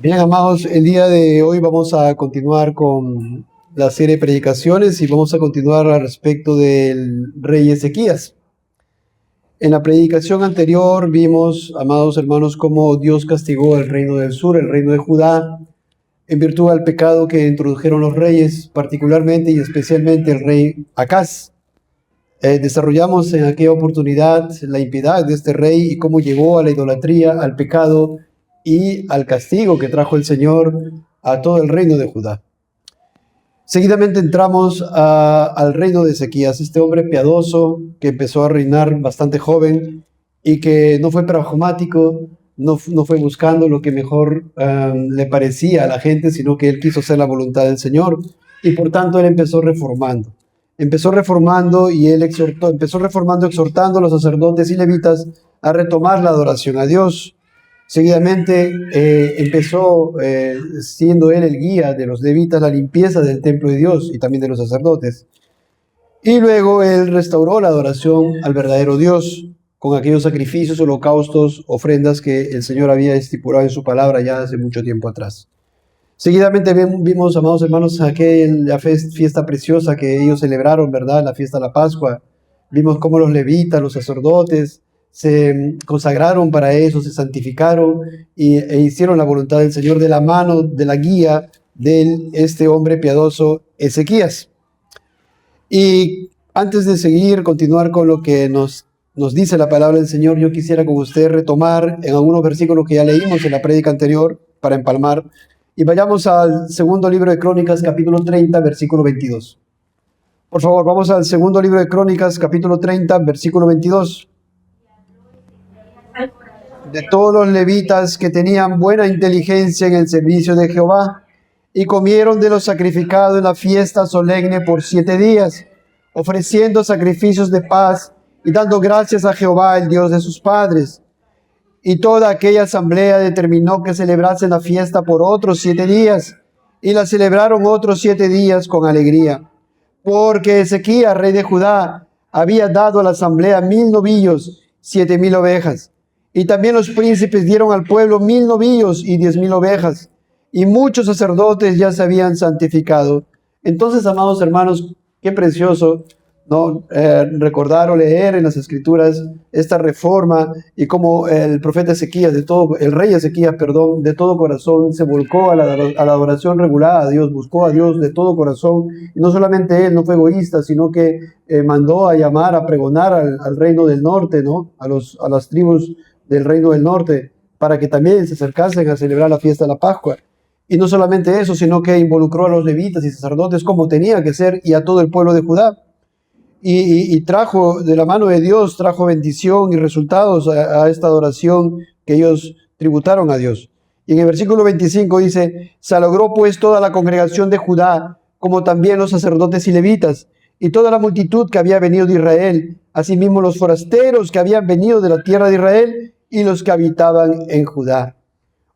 Bien, amados, el día de hoy vamos a continuar con la serie de predicaciones y vamos a continuar al respecto del rey Ezequías. En la predicación anterior vimos, amados hermanos, cómo Dios castigó el reino del sur, el reino de Judá, en virtud del pecado que introdujeron los reyes, particularmente y especialmente el rey Acaz. Desarrollamos en aquella oportunidad la impiedad de este rey y cómo llegó a la idolatría, al pecado y al castigo que trajo el Señor a todo el reino de Judá. Seguidamente entramos al reino de Ezequías, este hombre piadoso que empezó a reinar bastante joven y que no fue pragmático, no fue buscando lo que mejor le parecía a la gente, sino que él quiso hacer la voluntad del Señor y por tanto él empezó reformando. Empezó reformando y él empezó reformando exhortando a los sacerdotes y levitas a retomar la adoración a Dios. Seguidamente empezó siendo él el guía de los levitas, la limpieza del templo de Dios y también de los sacerdotes. Y luego él restauró la adoración al verdadero Dios con aquellos sacrificios, holocaustos, ofrendas que el Señor había estipulado en su palabra ya hace mucho tiempo atrás. Seguidamente vimos, amados hermanos, aquella fiesta preciosa que ellos celebraron, ¿verdad? La fiesta de la Pascua. Vimos cómo los levitas, los sacerdotes, se consagraron para eso, se santificaron e hicieron la voluntad del Señor de la mano, de la guía de este hombre piadoso Ezequías. Y antes de continuar con lo que nos dice la palabra del Señor, yo quisiera con usted retomar en algunos versículos que ya leímos en la prédica anterior para empalmar. Y vayamos al segundo libro de Crónicas, capítulo 30, versículo 22. Por favor, vamos al segundo libro de Crónicas, capítulo 30, versículo 22. De todos los levitas que tenían buena inteligencia en el servicio de Jehová, y comieron de lo sacrificado en la fiesta solemne por 7 días, ofreciendo sacrificios de paz y dando gracias a Jehová, el Dios de sus padres. Y toda aquella asamblea determinó que celebrasen la fiesta por otros 7 días, y la celebraron otros 7 días con alegría, porque Ezequías, rey de Judá, había dado a la asamblea 1000 novillos, 7000 ovejas. Y también los príncipes dieron al pueblo 1000 novillos y 10,000 ovejas. Y muchos sacerdotes ya se habían santificado. Entonces, amados hermanos, qué precioso, ¿no? Recordar o leer en las Escrituras esta reforma y cómo el profeta Ezequías, el rey Ezequías, perdón, de todo corazón se volcó a la adoración regular a Dios, buscó a Dios de todo corazón. Y no solamente él, no fue egoísta, sino que mandó a llamar, a pregonar al reino del norte, ¿no? A las tribus del reino del norte, para que también se acercasen a celebrar la fiesta de la Pascua. Y no solamente eso, sino que involucró a los levitas y sacerdotes como tenía que ser y a todo el pueblo de Judá. Y trajo de la mano de Dios, trajo bendición y resultados a esta adoración que ellos tributaron a Dios. Y en el versículo 25 dice, se logró pues toda la congregación de Judá, como también los sacerdotes y levitas, y toda la multitud que había venido de Israel, asimismo los forasteros que habían venido de la tierra de Israel y los que habitaban en Judá.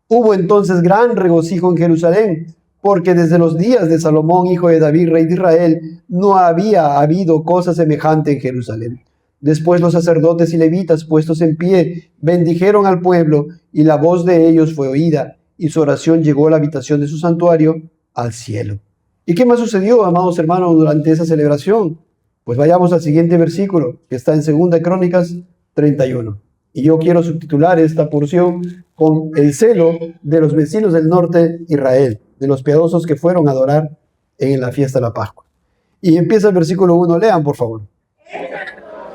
Hubo entonces gran regocijo en Jerusalén, porque desde los días de Salomón, hijo de David, rey de Israel, no había habido cosa semejante en Jerusalén. Después los sacerdotes y levitas, puestos en pie, bendijeron al pueblo, y la voz de ellos fue oída, y su oración llegó a la habitación de su santuario, al cielo. ¿Y qué más sucedió, amados hermanos, durante esa celebración? Pues vayamos al siguiente versículo, que está en 2 Crónicas 31. Y yo quiero subtitular esta porción con el celo de los vecinos del norte Israel, de los piadosos que fueron a adorar en la fiesta de la Pascua. Y empieza el versículo 1, lean por favor.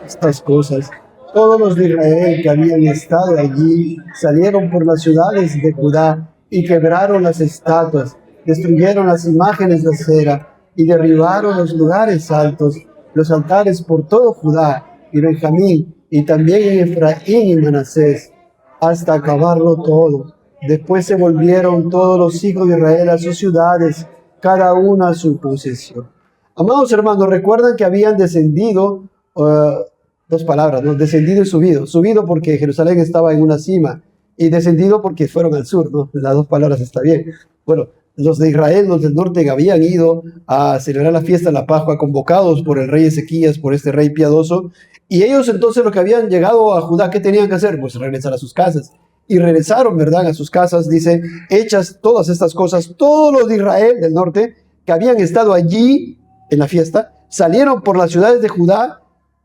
Estas cosas, todos los de Israel que habían estado allí salieron por las ciudades de Judá y quebraron las estatuas, destruyeron las imágenes de acera y derribaron los lugares altos, los altares por todo Judá y Benjamín, y también en Efraín y Manasés, hasta acabarlo todo. Después se volvieron todos los hijos de Israel a sus ciudades, cada una a su posesión. Amados hermanos, recuerdan que habían descendido, dos palabras, ¿no? Descendido y subido. Subido porque Jerusalén estaba en una cima, y descendido porque fueron al sur, ¿no? Las dos palabras está bien. Bueno, los de Israel, los del norte, habían ido a celebrar la fiesta de la Pascua, convocados por el rey Ezequías, por este rey piadoso, y ellos entonces, los que habían llegado a Judá, ¿qué tenían que hacer? Pues regresar a sus casas. y regresaron, ¿verdad?, a sus casas, dice, hechas todas estas cosas, todos los de Israel del norte que habían estado allí en la fiesta, salieron por las ciudades de Judá.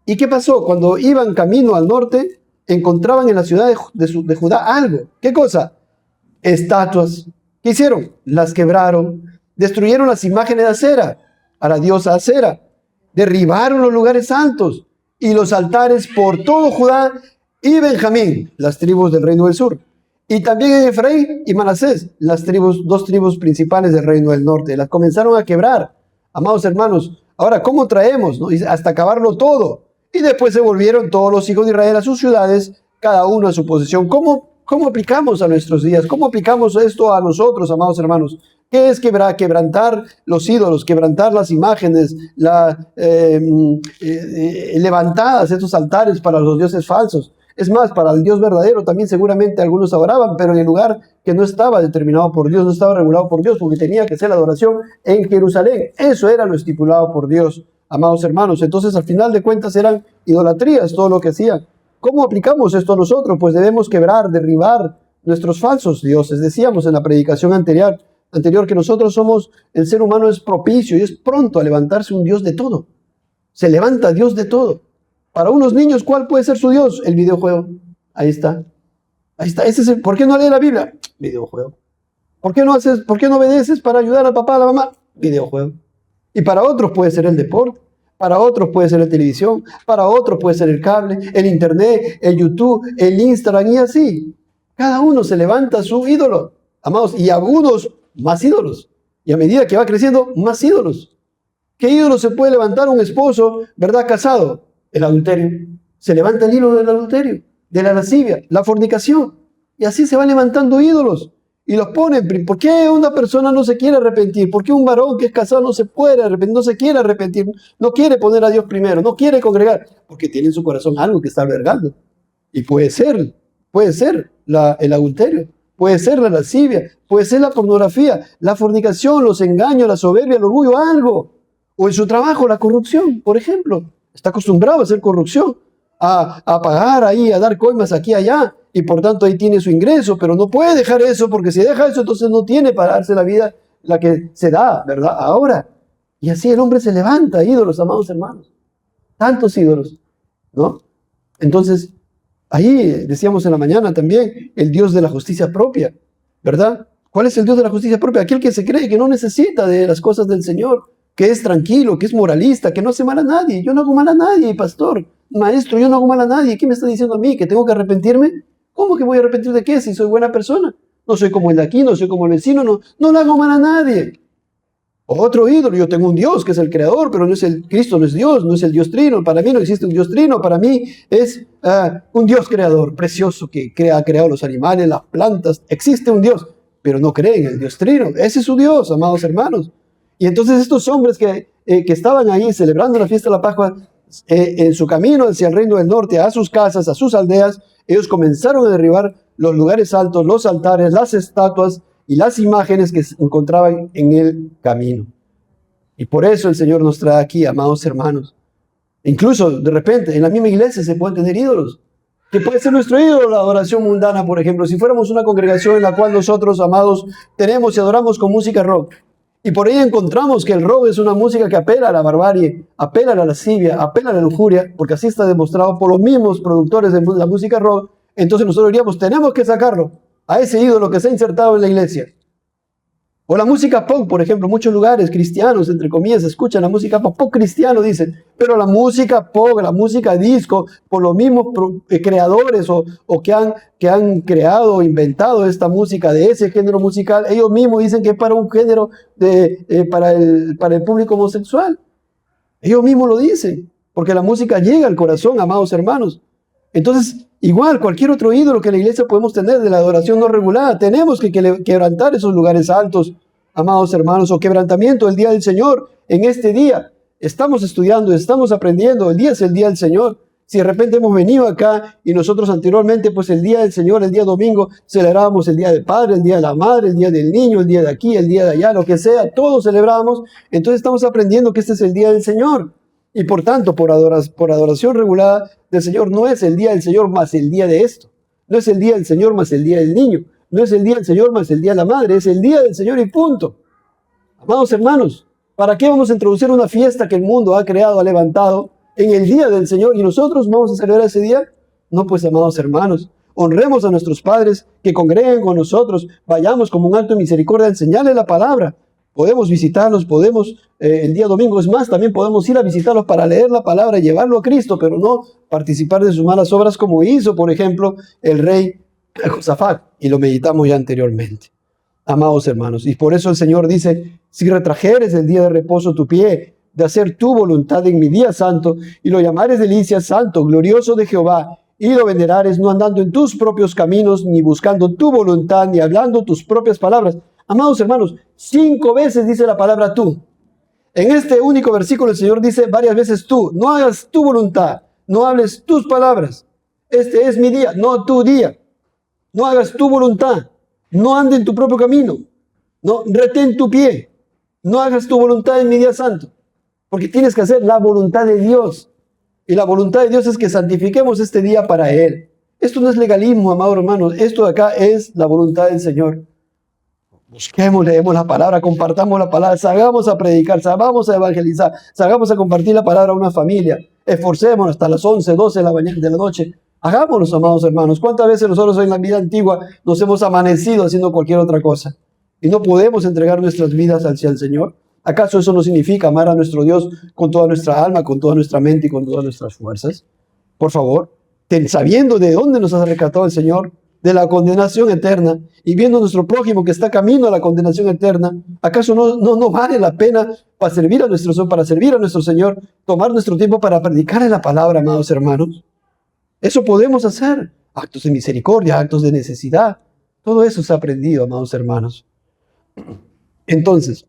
¿Y qué pasó? Cuando iban camino al norte, encontraban en la ciudad de Judá algo. ¿Qué cosa? Estatuas. ¿Qué hicieron? Las quebraron, destruyeron las imágenes de Acera, a la diosa Acera, derribaron los lugares santos y los altares por todo Judá y Benjamín, las tribus del reino del sur, y también en Efraín y Manasés, las tribus, dos tribus principales del reino del norte, las comenzaron a quebrar, amados hermanos. Ahora, ¿cómo traemos, no? Hasta acabarlo todo? Y después se volvieron todos los hijos de Israel a sus ciudades, cada uno a su posesión. ¿Cómo aplicamos a nuestros días? ¿Cómo aplicamos esto a nosotros, amados hermanos? ¿Qué es quebrantar los ídolos, quebrantar las imágenes, levantadas estos altares para los dioses falsos? Es más, para el Dios verdadero también seguramente algunos adoraban, pero en el lugar que no estaba determinado por Dios, no estaba regulado por Dios, porque tenía que ser la adoración en Jerusalén. Eso era lo estipulado por Dios, amados hermanos. Entonces, al final de cuentas, eran idolatrías todo lo que hacían. ¿Cómo aplicamos esto nosotros? Pues debemos quebrar, derribar nuestros falsos dioses. Decíamos en la predicación anterior que nosotros el ser humano es propicio y es pronto a levantarse un Dios de todo. Se levanta Dios de todo. Para unos niños, ¿cuál puede ser su Dios? El videojuego. Ahí está. Ahí está. ¿Por qué no lee la Biblia? Videojuego. ¿Por qué no obedeces para ayudar al papá, a la mamá? Videojuego. Y para otros puede ser el deporte. Para otros puede ser la televisión. Para otros puede ser el cable, el internet, el YouTube, el Instagram y así. Cada uno se levanta su ídolo. Amados, y algunos más ídolos. Y a medida que va creciendo, más ídolos. ¿Qué ídolo se puede levantar un esposo, verdad, casado? El adulterio. Se levanta el ídolo del adulterio, de la lascivia, la fornicación. Y así se van levantando ídolos. Y los ponen. ¿Por qué una persona no se quiere arrepentir? ¿Por qué un varón que es casado no se puede arrepentir? No se quiere arrepentir. No quiere poner a Dios primero. No quiere congregar. Porque tiene en su corazón algo que está albergando. Y puede ser el adulterio. Puede ser la lascivia. Puede ser la pornografía, la fornicación, los engaños, la soberbia, el orgullo, algo. O en su trabajo, la corrupción, por ejemplo. Está acostumbrado a hacer corrupción, a pagar ahí, a dar coimas aquí y allá, y por tanto ahí tiene su ingreso, pero no puede dejar eso, porque si deja eso, entonces no tiene para darse la vida la que se da, ¿verdad? Ahora. Y así el hombre se levanta, ídolos, amados hermanos. Tantos ídolos, ¿no? Entonces, ahí decíamos en la mañana también, el Dios de la justicia propia, ¿verdad? ¿Cuál es el Dios de la justicia propia? Aquel que se cree que no necesita de las cosas del Señor, que es tranquilo, que es moralista, que no hace mal a nadie. Yo no hago mal a nadie, pastor, maestro, yo no hago mal a nadie. ¿Qué me está diciendo a mí? ¿Que tengo que arrepentirme? ¿Cómo que voy a arrepentir de qué si soy buena persona? No soy como el de aquí, no soy como el vecino, no le hago mal a nadie. Otro ídolo, yo tengo un Dios que es el creador, pero Cristo no es Dios, no es el Dios trino. Para mí no existe un Dios trino, para mí es un Dios creador, precioso, que ha creado los animales, las plantas. Existe un Dios, pero no cree en el Dios trino. Ese es su Dios, amados hermanos. Y entonces estos hombres que estaban ahí celebrando la fiesta de la Pascua, en su camino hacia el reino del norte, a sus casas, a sus aldeas, ellos comenzaron a derribar los lugares altos, los altares, las estatuas y las imágenes que se encontraban en el camino. Y por eso el Señor nos trae aquí, amados hermanos. Incluso de repente en la misma iglesia se pueden tener ídolos. Que puede ser nuestro ídolo la adoración mundana, por ejemplo. Si fuéramos una congregación en la cual nosotros, amados, tenemos y adoramos con música rock. Y por ahí encontramos que el rock es una música que apela a la barbarie, apela a la lascivia, apela a la lujuria, porque así está demostrado por los mismos productores de la música rock. Entonces nosotros diríamos, tenemos que sacarlo a ese ídolo que se ha insertado en la iglesia. O la música pop, por ejemplo, muchos lugares cristianos, entre comillas, escuchan la música pop cristiano, dicen, pero la música pop, la música disco, por los mismos creadores o que han creado o inventado esta música de ese género musical, ellos mismos dicen que es para un género para el público homosexual. Ellos mismos lo dicen, porque la música llega al corazón, amados hermanos. Entonces, igual, cualquier otro ídolo que la iglesia podemos tener de la adoración no regulada, tenemos que quebrantar esos lugares altos, amados hermanos, o quebrantamiento el día del Señor. En este día estamos estudiando, estamos aprendiendo, el día es el día del Señor. Si de repente hemos venido acá y nosotros anteriormente, pues el día del Señor, el día domingo, celebrábamos el día del Padre, el día de la Madre, el día del niño, el día de aquí, el día de allá, lo que sea, todos celebramos. Entonces estamos aprendiendo que este es el día del Señor. Y por tanto, por adoración regulada del Señor, no es el día del Señor más el día de esto. No es el día del Señor más el día del niño. No es el día del Señor más el día de la madre. Es el día del Señor y punto. Amados hermanos, ¿para qué vamos a introducir una fiesta que el mundo ha creado, ha levantado en el día del Señor y nosotros vamos a celebrar ese día? No, pues, amados hermanos, honremos a nuestros padres que congreguen con nosotros, vayamos como un acto de misericordia a enseñarles la palabra. Podemos visitarlos, podemos el día domingo, es más, también podemos ir a visitarlos para leer la palabra y llevarlo a Cristo, pero no participar de sus malas obras como hizo, por ejemplo, el rey Josafat, y lo meditamos ya anteriormente. Amados hermanos, y por eso el Señor dice, si retrajeres el día de reposo tu pie, de hacer tu voluntad en mi día santo, y lo llamares delicia santo, glorioso de Jehová, y lo venerares no andando en tus propios caminos, ni buscando tu voluntad, ni hablando tus propias palabras. Amados hermanos, 5 veces dice la palabra tú. En este único versículo el Señor dice varias veces tú. No hagas tu voluntad, no hables tus palabras. Este es mi día, no tu día. No hagas tu voluntad, no ande en tu propio camino. No, retén tu pie, no hagas tu voluntad en mi día santo. Porque tienes que hacer la voluntad de Dios. Y la voluntad de Dios es que santifiquemos este día para Él. Esto no es legalismo, amados hermanos. Esto de acá es la voluntad del Señor. Busquemos, leemos la palabra, compartamos la palabra, salgamos a predicar, salgamos a evangelizar, salgamos a compartir la palabra a una familia. Esforcémonos hasta las 11, 12 de la mañana, de la noche. Hagámoslo, amados hermanos. ¿Cuántas veces nosotros en la vida antigua nos hemos amanecido haciendo cualquier otra cosa? Y no podemos entregar nuestras vidas hacia el Señor. ¿Acaso eso no significa amar a nuestro Dios con toda nuestra alma, con toda nuestra mente y con todas nuestras fuerzas? Por favor, sabiendo de dónde nos ha rescatado el Señor, de la condenación eterna, y viendo a nuestro prójimo que está camino a la condenación eterna, ¿acaso no vale la pena para servir a nuestro Señor, tomar nuestro tiempo para predicarle la palabra, amados hermanos? Eso podemos hacer. Actos de misericordia, actos de necesidad. Todo eso se ha aprendido, amados hermanos. Entonces,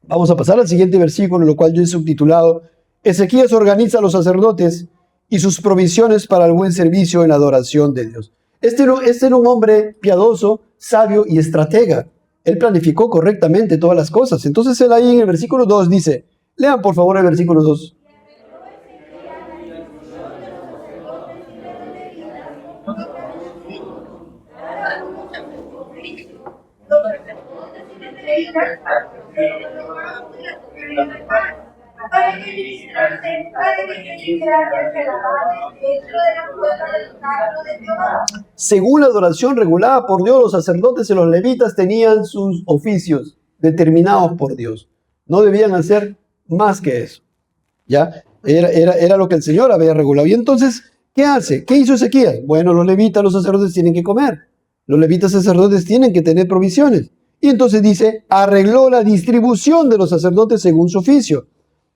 vamos a pasar al siguiente versículo, lo cual yo he subtitulado: Ezequías organiza a los sacerdotes y sus provisiones para el buen servicio en la adoración de Dios. Este era un hombre piadoso, sabio y estratega. Él planificó correctamente todas las cosas. Entonces él ahí en el versículo 2 dice, lean por favor el versículo 2. Según la adoración regulada por Dios, los sacerdotes y los levitas tenían sus oficios determinados por Dios. No debían hacer más que eso. ¿Ya? Era lo que el Señor había regulado. Y entonces, ¿qué hace? ¿Qué hizo Ezequías? Bueno, los levitas, los sacerdotes tienen que comer. Los levitas sacerdotes tienen que tener provisiones. Y entonces dice, arregló la distribución de los sacerdotes según su oficio.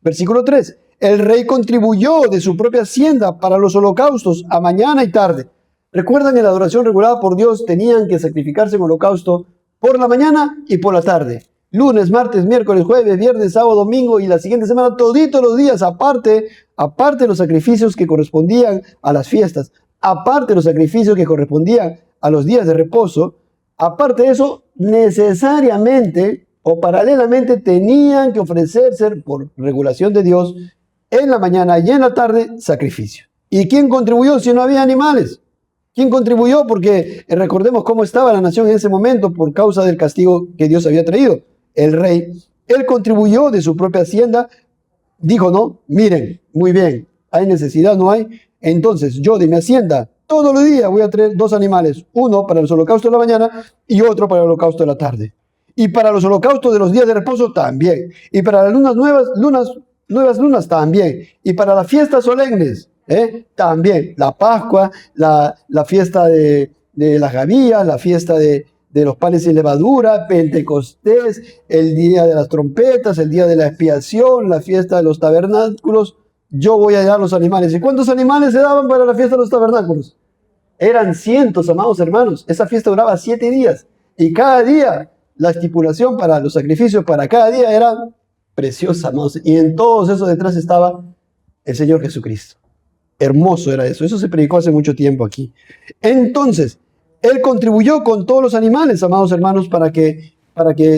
Versículo 3. El rey contribuyó de su propia hacienda para los holocaustos a mañana y tarde. ¿Recuerdan que en la adoración regulada por Dios tenían que sacrificarse en holocausto por la mañana y por la tarde? Lunes, martes, miércoles, jueves, viernes, sábado, domingo y la siguiente semana, toditos los días, aparte de los sacrificios que correspondían a las fiestas, aparte de los sacrificios que correspondían a los días de reposo, aparte de eso, necesariamente o paralelamente tenían que ofrecerse por regulación de Dios en la mañana y en la tarde sacrificio. ¿Y quién contribuyó si no había animales? ¿Quién contribuyó? Porque recordemos cómo estaba la nación en ese momento por causa del castigo que Dios había traído. El rey, él contribuyó de su propia hacienda, dijo, no, miren, muy bien, hay necesidad, no hay. Entonces yo de mi hacienda todos los días voy a traer 2 animales, uno para los holocaustos de la mañana y otro para el holocausto de la tarde. Y para los holocaustos de los días de reposo también. Y para las nuevas lunas también. Y para las fiestas solemnes también. La Pascua, la fiesta de las Gavías, la fiesta de los panes sin levadura, Pentecostés, el día de las trompetas, el día de la expiación, la fiesta de los tabernáculos. Yo voy a dar los animales. ¿Y cuántos animales se daban para la fiesta de los tabernáculos? Eran cientos, amados hermanos. Esa fiesta duraba 7 días. Y cada día, la estipulación para los sacrificios para cada día era preciosa, amados. Y en todos esos detrás estaba el Señor Jesucristo. Hermoso era eso. Eso se predicó hace mucho tiempo aquí. Entonces, Él contribuyó con todos los animales, amados hermanos, para que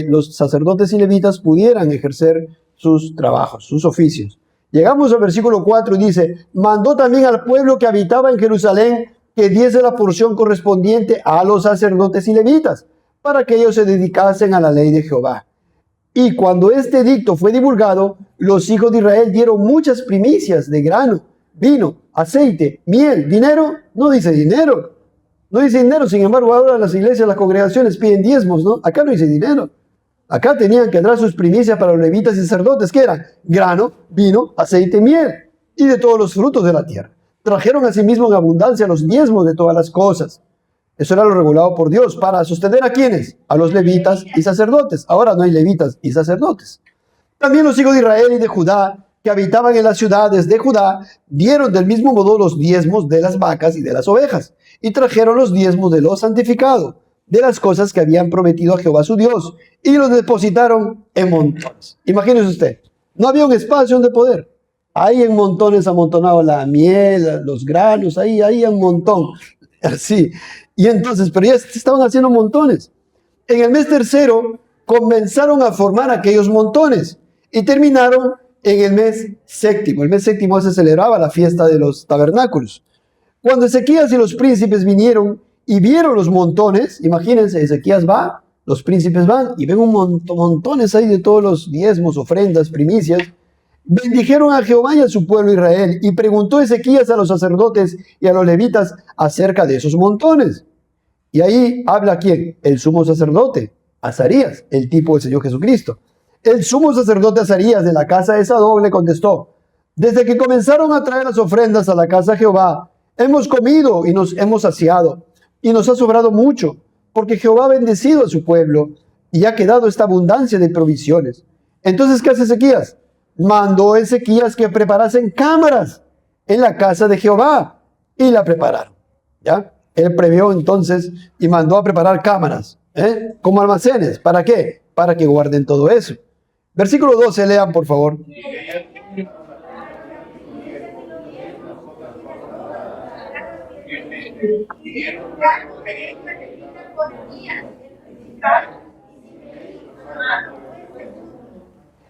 los sacerdotes y levitas pudieran ejercer sus trabajos, sus oficios. Llegamos al versículo 4 y dice, mandó también al pueblo que habitaba en Jerusalén que diese la porción correspondiente a los sacerdotes y levitas, para que ellos se dedicasen a la ley de Jehová. Y cuando este edicto fue divulgado, los hijos de Israel dieron muchas primicias de grano, vino, aceite, miel, dinero. No dice dinero. No dice dinero, sin embargo, ahora las iglesias, las congregaciones piden diezmos, ¿no? Acá no dice dinero. Acá tenían que dar sus primicias para los levitas y sacerdotes, que eran grano, vino, aceite, miel, y de todos los frutos de la tierra. Trajeron asimismo en abundancia los diezmos de todas las cosas. Eso era lo regulado por Dios. ¿Para sostener a quiénes? A los levitas y sacerdotes. Ahora no hay levitas y sacerdotes. También los hijos de Israel y de Judá, que habitaban en las ciudades de Judá, dieron del mismo modo los diezmos de las vacas y de las ovejas, y trajeron los diezmos de lo santificado, de las cosas que habían prometido a Jehová su Dios, y los depositaron en montones. Imagínese usted, no había un espacio donde poder. Ahí en montones amontonado la miel, los granos, ahí en montón. Así. Y entonces, pero ya se estaban haciendo montones. En el mes tercero comenzaron a formar aquellos montones y terminaron en el mes séptimo. El mes séptimo se celebraba la fiesta de los tabernáculos. Cuando Ezequías y los príncipes vinieron y vieron los montones, imagínense, Ezequías va, los príncipes van y ven montones ahí de todos los diezmos, ofrendas, primicias. Bendijeron a Jehová y a su pueblo Israel, y preguntó Ezequías a los sacerdotes y a los levitas acerca de esos montones. Y ahí habla ¿quién? El sumo sacerdote, Azarías, el tipo del Señor Jesucristo. El sumo sacerdote Azarías de la casa de Sadoc le contestó: desde que comenzaron a traer las ofrendas a la casa de Jehová, hemos comido y nos hemos saciado, y nos ha sobrado mucho, porque Jehová ha bendecido a su pueblo, y ha quedado esta abundancia de provisiones. Entonces, ¿qué hace Ezequías? Mandó Ezequías que preparasen cámaras en la casa de Jehová, y la prepararon. ¿Ya? Él previó entonces y mandó a preparar cámaras, como almacenes. ¿Para qué? Para que guarden todo eso. Versículo 12, lean por favor.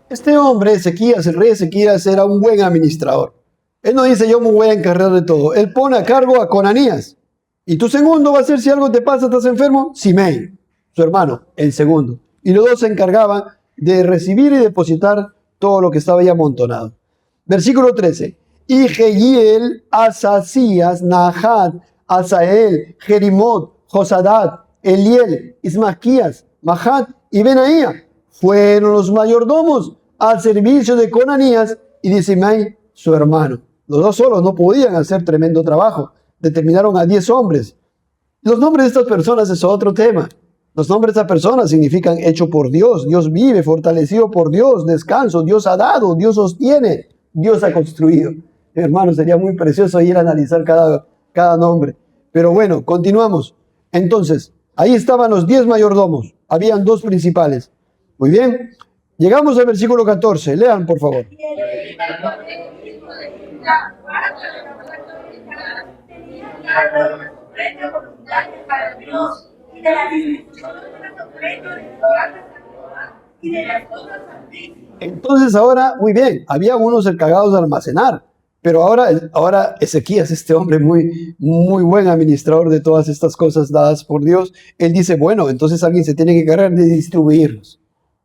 Este hombre, Ezequías, el rey Ezequías, era un buen administrador. Él no dice: yo me voy a encargar de todo. Él pone a cargo a Conanías. ¿Y tu segundo va a ser si algo te pasa, estás enfermo? Simei, su hermano, el segundo. Y los dos se encargaban de recibir y depositar todo lo que estaba ya amontonado. Versículo 13. Y Jehiel, Asasías, Nahat, Asael, Jerimot, Josadat, Eliel, Ismaquías, Mahat y Benaía fueron los mayordomos al servicio de Conanías y de Simei, su hermano. Los dos solos no podían hacer tremendo trabajo. Determinaron a 10 hombres. Los nombres de estas personas es otro tema. Los nombres de estas personas significan hecho por Dios. Dios vive, fortalecido por Dios, descanso. Dios ha dado, Dios sostiene, Dios ha construido. Hermano, sería muy precioso ir a analizar cada nombre. Pero bueno, continuamos. Entonces, ahí estaban los 10 mayordomos. Habían 2 principales. Muy bien. Llegamos al versículo 14. Lean, por favor. Entonces ahora, muy bien, había unos encargados de almacenar, pero ahora Ezequías, este hombre muy buen administrador de todas estas cosas dadas por Dios, él dice: bueno, entonces alguien se tiene que encargar de distribuirlos.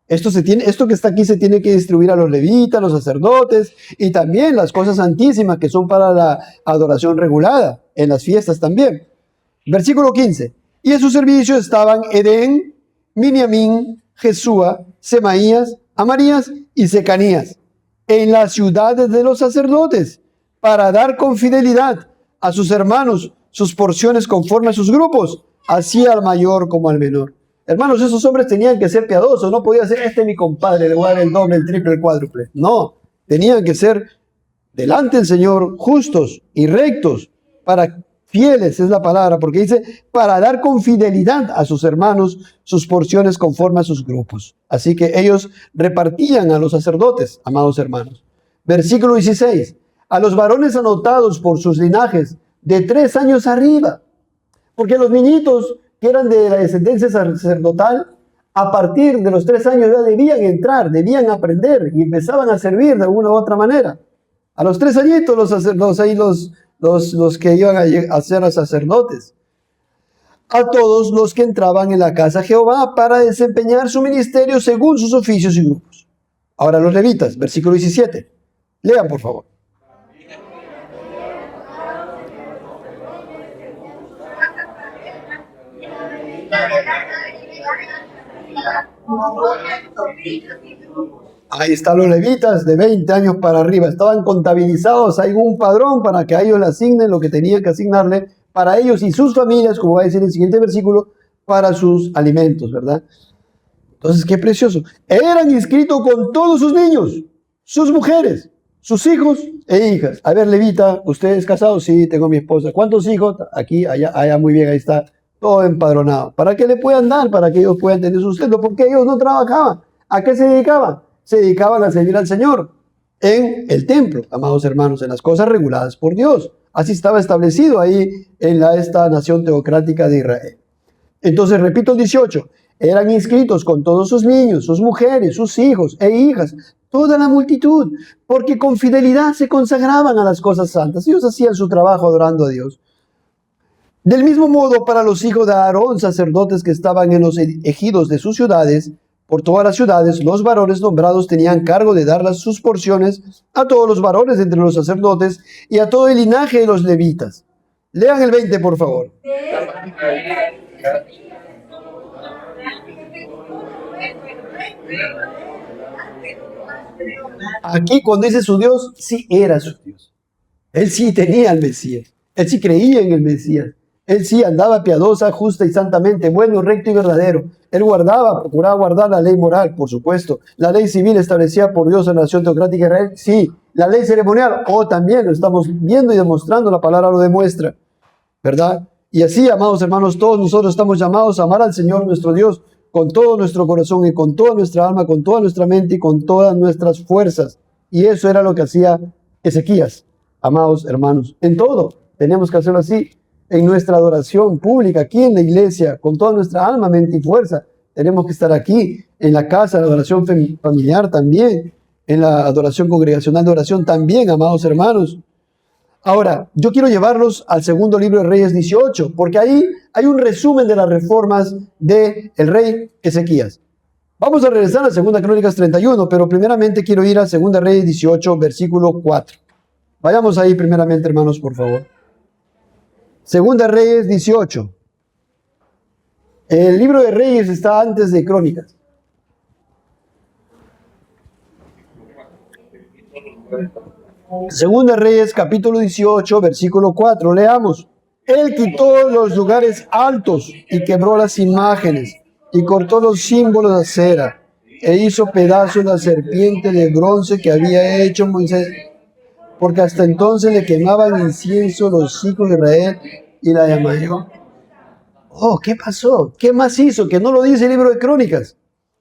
Esto que está aquí se tiene que distribuir a los levitas, los sacerdotes, y también las cosas santísimas que son para la adoración regulada, en las fiestas también. Versículo 15. Y en su servicio estaban Edén, Miniamín, Jesúa, Semaías, Amarías y Secanías, en las ciudades de los sacerdotes, para dar con fidelidad a sus hermanos sus porciones conforme a sus grupos, así al mayor como al menor. Hermanos, esos hombres tenían que ser piadosos. No podía ser: este es mi compadre, le voy a dar el doble, el triple, el cuádruple. No, tenían que ser delante del Señor justos y rectos, fieles es la palabra, porque dice: para dar con fidelidad a sus hermanos sus porciones conforme a sus grupos. Así que ellos repartían a los sacerdotes, amados hermanos. Versículo 16. A los varones anotados por sus linajes de 3 años arriba, porque los niñitos que eran de la descendencia sacerdotal, a partir de los 3 años ya debían entrar, debían aprender y empezaban a servir de alguna u otra manera. A los 3 añitos los que iban a ser los sacerdotes. A todos los que entraban en la casa de Jehová para desempeñar su ministerio según sus oficios y grupos. Ahora los levitas, versículo 17. Lean, por favor. Ahí están los levitas de 20 años para arriba. Estaban contabilizados. Hay un padrón para que a ellos le asignen lo que tenían que asignarle para ellos y sus familias, como va a decir el siguiente versículo, para sus alimentos, ¿verdad? Entonces, qué precioso. Eran inscritos con todos sus niños, sus mujeres, sus hijos e hijas. A ver, levita, ¿usted es casado? Sí, tengo mi esposa. ¿Cuántos hijos? Aquí, allá, allá, muy bien, ahí está. Todo empadronado. ¿Para qué le puedan dar? Para que ellos puedan tener sustento. Porque ellos no trabajaban. ¿A qué se dedicaban? Se dedicaban a servir al Señor en el templo, amados hermanos, en las cosas reguladas por Dios. Así estaba establecido ahí en esta nación teocrática de Israel. Entonces, repito el 18, eran inscritos con todos sus niños, sus mujeres, sus hijos e hijas, toda la multitud, porque con fidelidad se consagraban a las cosas santas. Ellos hacían su trabajo adorando a Dios. Del mismo modo, para los hijos de Aarón, sacerdotes que estaban en los ejidos de sus ciudades, por todas las ciudades, los varones nombrados tenían cargo de dar sus porciones a todos los varones entre los sacerdotes y a todo el linaje de los levitas. Lean el 20, por favor. Aquí cuando dice su Dios, sí era su Dios. Él sí tenía al Mesías. Él sí creía en el Mesías. Él sí andaba piadosa, justa y santamente, bueno, recto y verdadero. Él procuraba guardar la ley moral, por supuesto. La ley civil establecida por Dios en la nación teocrática de Israel, sí. La ley ceremonial, también lo estamos viendo y demostrando, la palabra lo demuestra, ¿verdad? Y así, amados hermanos, todos nosotros estamos llamados a amar al Señor nuestro Dios con todo nuestro corazón y con toda nuestra alma, con toda nuestra mente y con todas nuestras fuerzas. Y eso era lo que hacía Ezequías, amados hermanos. En todo tenemos que hacerlo así. En nuestra adoración pública, aquí en la iglesia, con toda nuestra alma, mente y fuerza. Tenemos que estar aquí, en la casa, la adoración familiar también, en la adoración congregacional de oración también, amados hermanos. Ahora, yo quiero llevarlos al segundo libro de Reyes 18, porque ahí hay un resumen de las reformas del rey Ezequías. Vamos a regresar a Segunda Crónicas 31, pero primeramente quiero ir a Segunda Reyes 18, versículo 4. Vayamos ahí primeramente, hermanos, por favor. Segunda Reyes 18. El libro de Reyes está antes de Crónicas. Segunda Reyes, capítulo 18, versículo 4. Leamos. Él quitó los lugares altos y quebró las imágenes y cortó los símbolos de acera e hizo pedazos la serpiente de bronce que había hecho Moisés, porque hasta entonces le quemaban incienso los hijos de Israel y la llamaron. ¿Qué pasó? ¿Qué más hizo? Que no lo dice el libro de Crónicas.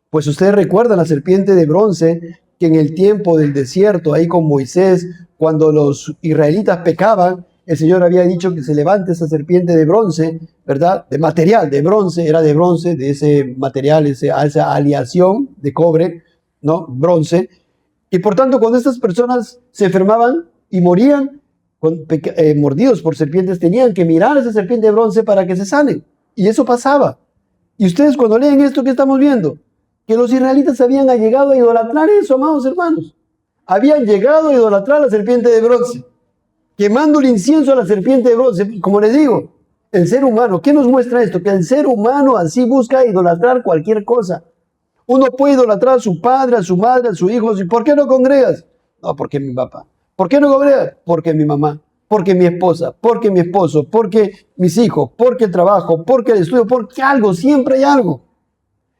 Pues ustedes recuerdan la serpiente de bronce que en el tiempo del desierto, ahí con Moisés, cuando los israelitas pecaban, el Señor había dicho que se levante esa serpiente de bronce, ¿verdad? De material, de bronce, era de bronce, de ese material, esa aleación de cobre, ¿no? Bronce. Y por tanto, cuando estas personas se enfermaban y morían, mordidos por serpientes, tenían que mirar a esa serpiente de bronce para que se sanen. Y eso pasaba. Y ustedes cuando leen esto, ¿qué estamos viendo? Que los israelitas habían llegado a idolatrar eso, amados hermanos. Habían llegado a idolatrar a la serpiente de bronce, quemando el incienso a la serpiente de bronce. Como les digo, el ser humano, ¿qué nos muestra esto? Que el ser humano así busca idolatrar cualquier cosa. Uno puede idolatrar a su padre, a su madre, a su hijo. ¿Por qué no congregas? No, porque mi papá. ¿Por qué no congregas? Porque mi mamá, porque mi esposa, porque mi esposo, porque mis hijos, porque el trabajo, porque el estudio, porque algo, siempre hay algo.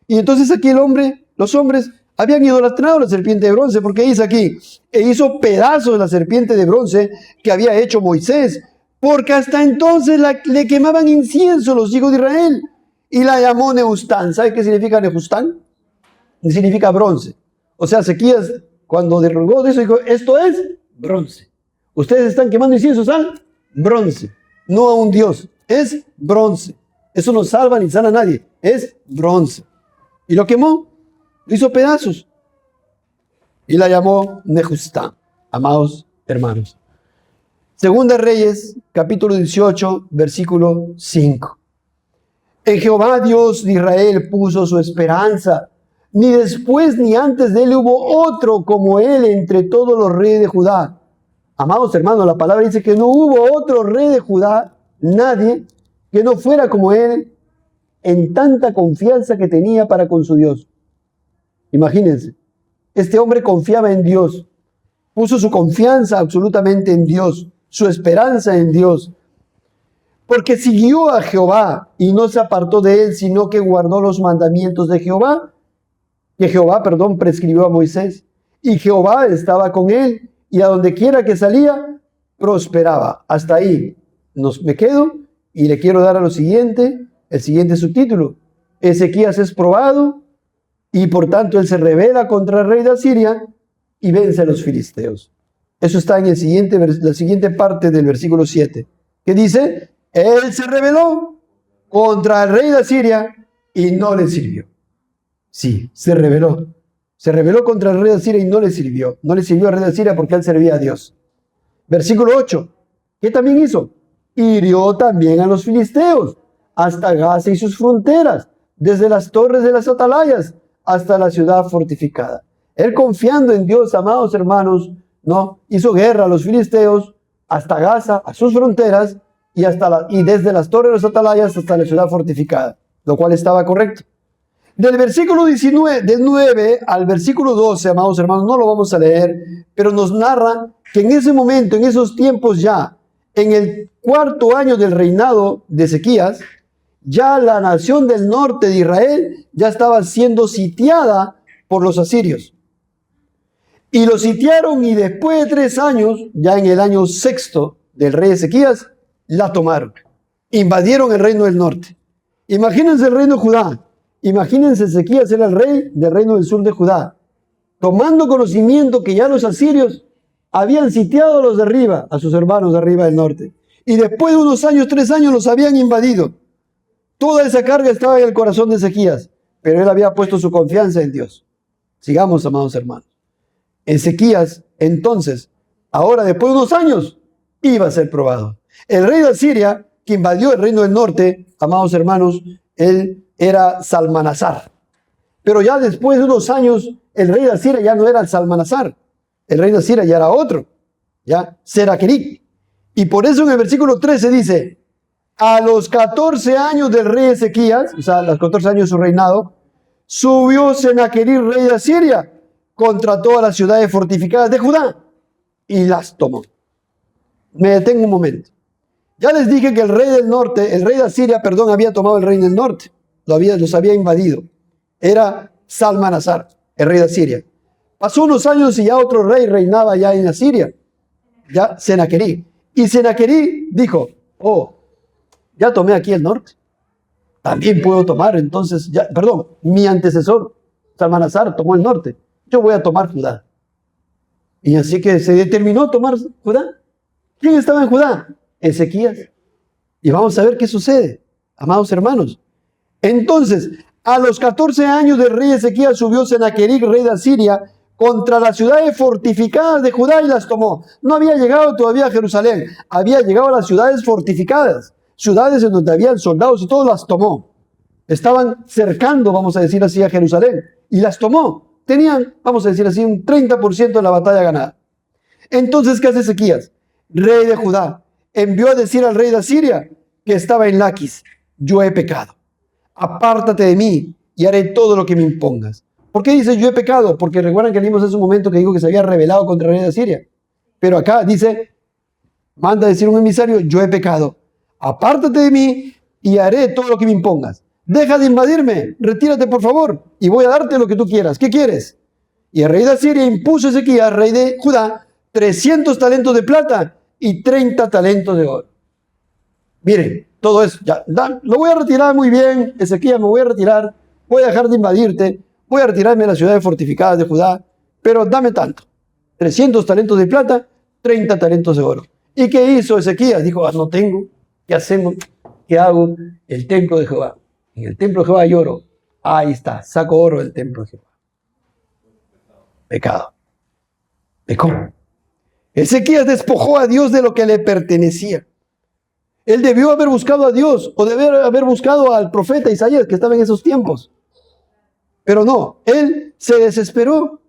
Y entonces aquí los hombres habían idolatrado a la serpiente de bronce, porque dice aquí, e hizo pedazos la serpiente de bronce que había hecho Moisés, porque hasta entonces le quemaban incienso los hijos de Israel, y la llamó Nehustán. ¿Sabe qué significa Nehustán? Significa bronce. O sea, Ezequías, cuando derrugó de eso, dijo, esto es bronce. Ustedes están quemando inciensos al bronce, no a un Dios. Es bronce. Eso no salva ni sana a nadie. Es bronce. Y lo quemó, lo hizo pedazos. Y la llamó Nehustán, amados hermanos. Segunda Reyes, capítulo 18, versículo 5. En Jehová Dios de Israel puso su esperanza. Ni después ni antes de él hubo otro como él entre todos los reyes de Judá. Amados hermanos, la palabra dice que no hubo otro rey de Judá, nadie, que no fuera como él en tanta confianza que tenía para con su Dios. Imagínense, este hombre confiaba en Dios, puso su confianza absolutamente en Dios, su esperanza en Dios, porque siguió a Jehová y no se apartó de él, sino que guardó los mandamientos de Jehová, prescribió a Moisés, y Jehová estaba con él, y a donde quiera que salía, prosperaba. Hasta ahí me quedo, y le quiero dar a el siguiente subtítulo. Ezequías es probado, y por tanto él se rebela contra el rey de Asiria, y vence a los filisteos. Eso está en la siguiente parte del versículo 7, que dice, él se rebeló contra el rey de Asiria, y no le sirvió. Sí, se rebeló. Se rebeló contra el rey de Asiria y no le sirvió. No le sirvió al rey de Asiria porque él servía a Dios. Versículo 8. ¿Qué también hizo? Hirió también a los filisteos, hasta Gaza y sus fronteras, desde las torres de las atalayas hasta la ciudad fortificada. Él, confiando en Dios, amados hermanos, no hizo guerra a los filisteos hasta Gaza, a sus fronteras, y desde las torres de las atalayas hasta la ciudad fortificada, lo cual estaba correcto. Del versículo 19, del 9 al versículo 12, amados hermanos, no lo vamos a leer, pero nos narra que en ese momento, en esos tiempos ya, en el cuarto año del reinado de Ezequías, ya la nación del norte de Israel ya estaba siendo sitiada por los asirios. Y lo sitiaron, y después de 3 años, ya en el año sexto del rey Ezequías, la tomaron. Invadieron el reino del norte. Imagínense el reino de Judá. Imagínense, Ezequías era el rey del reino del sur de Judá, tomando conocimiento que ya los asirios habían sitiado a los de arriba, a sus hermanos de arriba del norte, y después de unos años, 3 años, los habían invadido. Toda esa carga estaba en el corazón de Ezequías, pero él había puesto su confianza en Dios. Sigamos, amados hermanos. Ezequías, entonces, ahora después de unos años, iba a ser probado. El rey de Asiria, que invadió el reino del norte, amados hermanos, él era Salmanasar. Pero ya después de unos años, el rey de Asiria ya no era el Salmanasar. El rey de Asiria ya era otro, ya Seraquerib. Y por eso en el versículo 13 dice, a los 14 años del rey Ezequías, o sea, los 14 años de su reinado, subió Senaquerib, rey de Asiria, contra todas las ciudades fortificadas de Judá y las tomó. Me detengo un momento. Ya les dije que el rey del norte, el rey de Asiria, había tomado el reino del norte. Los había invadido. Era Salmanasar, el rey de Asiria. Pasó unos años y ya otro rey reinaba ya en Asiria, ya Senaquerib. Y Senaquerib dijo, ya tomé aquí el norte. También puedo tomar entonces, mi antecesor, Salmanasar, tomó el norte. Yo voy a tomar Judá. Y así que se determinó tomar Judá. ¿Quién estaba en Judá? Ezequías. Y vamos a ver qué sucede, amados hermanos. Entonces, a los 14 años del rey Ezequías subió Senaquerib, rey de Asiria, contra las ciudades fortificadas de Judá y las tomó. No había llegado todavía a Jerusalén, había llegado a las ciudades fortificadas, ciudades en donde habían soldados y todo, las tomó. Estaban cercando, vamos a decir así, a Jerusalén, y las tomó. Tenían, vamos a decir así, un 30% de la batalla ganada. Entonces, ¿qué hace Ezequías? Rey de Judá envió a decir al rey de Asiria, que estaba en Laquis, yo he pecado. Apártate de mí y haré todo lo que me impongas. ¿Por qué dice yo he pecado? Porque recuerdan que leímos hace un momento que dijo que se había rebelado contra el rey de Asiria. Pero acá dice, manda a decir un emisario, yo he pecado. Apártate de mí y haré todo lo que me impongas. Deja de invadirme, retírate por favor y voy a darte lo que tú quieras. ¿Qué quieres? Y el rey de Asiria impuso a Ezequías, rey de Judá, 300 talentos de plata y 30 talentos de oro. Miren, todo eso, lo voy a retirar muy bien, Ezequías, me voy a retirar, voy a dejar de invadirte, voy a retirarme de las ciudades fortificadas de Judá, pero dame tanto, 300 talentos de plata, 30 talentos de oro. ¿Y qué hizo Ezequías? Dijo, no tengo, ¿qué hacemos? ¿Qué hago? El templo de Jehová. En el templo de Jehová hay oro. Ahí está, saco oro del templo de Jehová. Pecado. Pecó. Ezequías despojó a Dios de lo que le pertenecía. Él debió haber buscado a Dios o debió haber buscado al profeta Isaías que estaba en esos tiempos. Pero no, él se desesperó.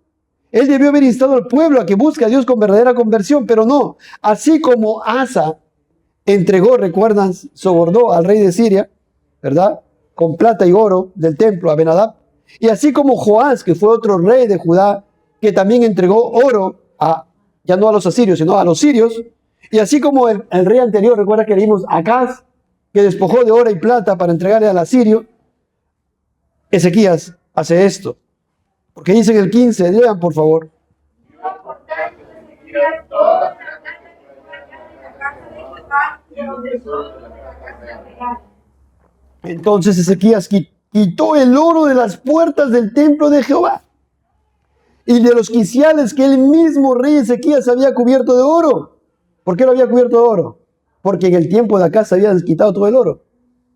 Él debió haber instado al pueblo a que busque a Dios con verdadera conversión, pero no. Así como Asa entregó, recuerdan, sobornó al rey de Siria, ¿verdad? Con plata y oro del templo a Ben-Hadad. Y así como Joás, que fue otro rey de Judá, que también entregó oro ya no a los asirios, sino a los sirios. Y así como el rey anterior, recuerda que leímos Acaz, que despojó de oro y plata para entregarle al asirio, Ezequías hace esto. Porque dice en el 15, lean por favor. Entonces Ezequías quitó el oro de las puertas del templo de Jehová y de los quiciales que el mismo rey Ezequías había cubierto de oro. ¿Por qué lo había cubierto de oro? Porque en el tiempo de acá se había quitado todo el oro.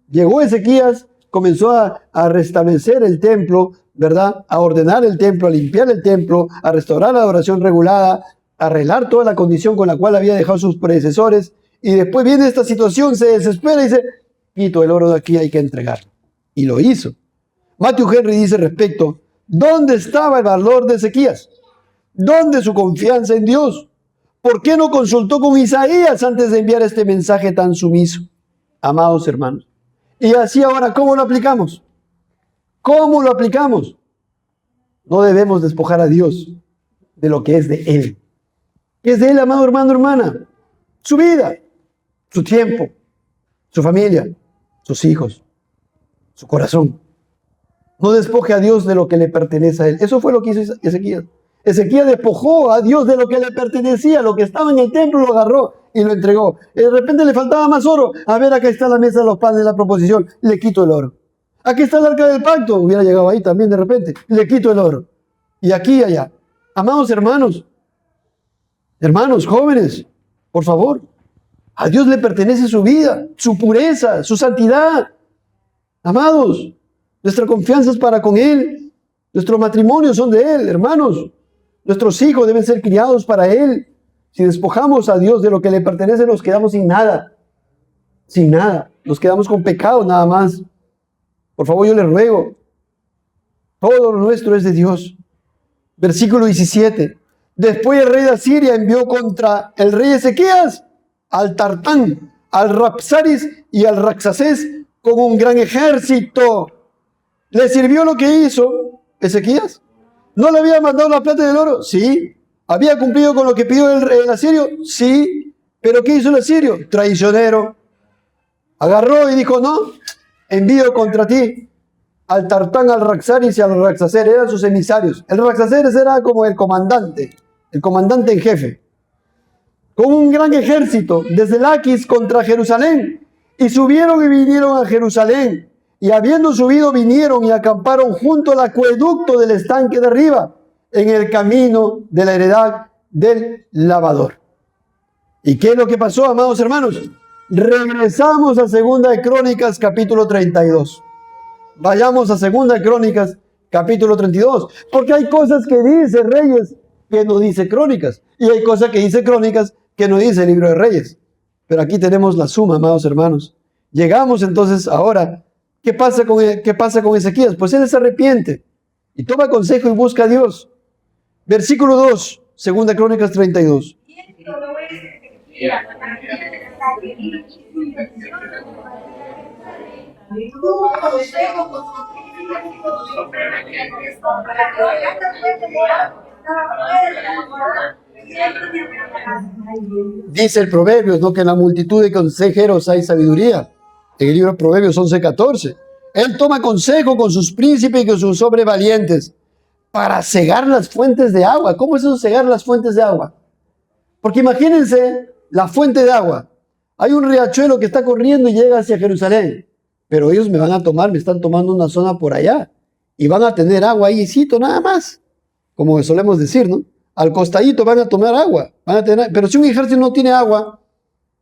Llegó Ezequías, comenzó a restablecer el templo, ¿verdad? A ordenar el templo, a limpiar el templo, a restaurar la adoración regulada, a arreglar toda la condición con la cual había dejado sus predecesores. Y después viene esta situación, se desespera y dice, quito el oro de aquí, hay que entregarlo. Y lo hizo. Matthew Henry dice respecto, ¿dónde estaba el valor de Ezequías? ¿Dónde su confianza en Dios? ¿Por qué no consultó con Isaías antes de enviar este mensaje tan sumiso? Amados hermanos. Y así ahora, ¿cómo lo aplicamos? ¿Cómo lo aplicamos? No debemos despojar a Dios de lo que es de Él. ¿Qué es de Él, amado hermano, hermana? Su vida, su tiempo, su familia, sus hijos, su corazón. No despoje a Dios de lo que le pertenece a Él. Eso fue lo que hizo Ezequías. Ezequías despojó a Dios de lo que le pertenecía, lo que estaba en el templo lo agarró y lo entregó. Y de repente le faltaba más oro. A ver, acá está la mesa de los panes de la proposición, le quito el oro. Aquí está el arca del pacto, hubiera llegado ahí también de repente, le quito el oro. Y aquí y allá. Amados hermanos, jóvenes, por favor, a Dios le pertenece su vida, su pureza, su santidad. Amados, nuestra confianza es para con Él. Nuestros matrimonios son de Él, hermanos. Nuestros hijos deben ser criados para Él. Si despojamos a Dios de lo que le pertenece, nos quedamos sin nada. Sin nada. Nos quedamos con pecado nada más. Por favor, yo les ruego. Todo lo nuestro es de Dios. Versículo 17. Después el rey de Asiria envió contra el rey Ezequías al Tartán, al Rapsaris y al Raxacés con un gran ejército. ¿Le sirvió lo que hizo Ezequías? ¿No le había mandado la plata y el oro? Sí. ¿Había cumplido con lo que pidió el asirio? Sí. ¿Pero qué hizo el asirio? Traicionero. Agarró y dijo, no, envío contra ti al Tartán, al Raxaris y al Raxacer. Eran sus emisarios. El Raxacer era como el comandante en jefe. Con un gran ejército desde Laquis contra Jerusalén. Y subieron y vinieron a Jerusalén. Y habiendo subido, vinieron y acamparon junto al acueducto del estanque de arriba, en el camino de la heredad del lavador. ¿Y qué es lo que pasó, amados hermanos? Regresamos a 2 de Crónicas, capítulo 32. Vayamos a 2 de Crónicas, capítulo 32. Porque hay cosas que dice Reyes que no dice Crónicas. Y hay cosas que dice Crónicas que no dice el libro de Reyes. Pero aquí tenemos la suma, amados hermanos. Llegamos entonces ahora. ¿Qué pasa con Ezequías? Pues él se arrepiente y toma consejo y busca a Dios. Versículo 2, 2 Crónicas 32. Dice el Proverbios, ¿no? Que en la multitud de consejeros hay sabiduría. En el libro de Proverbios 11:14. Él toma consejo con sus príncipes y con sus hombres valientes para cegar las fuentes de agua. ¿Cómo es eso, cegar las fuentes de agua? Porque imagínense la fuente de agua. Hay un riachuelo que está corriendo y llega hacia Jerusalén. Pero ellos me están tomando una zona por allá. Y van a tener agua ahícito nada más. Como solemos decir, ¿no? Al costadito van a tomar agua. Pero si un ejército no tiene agua,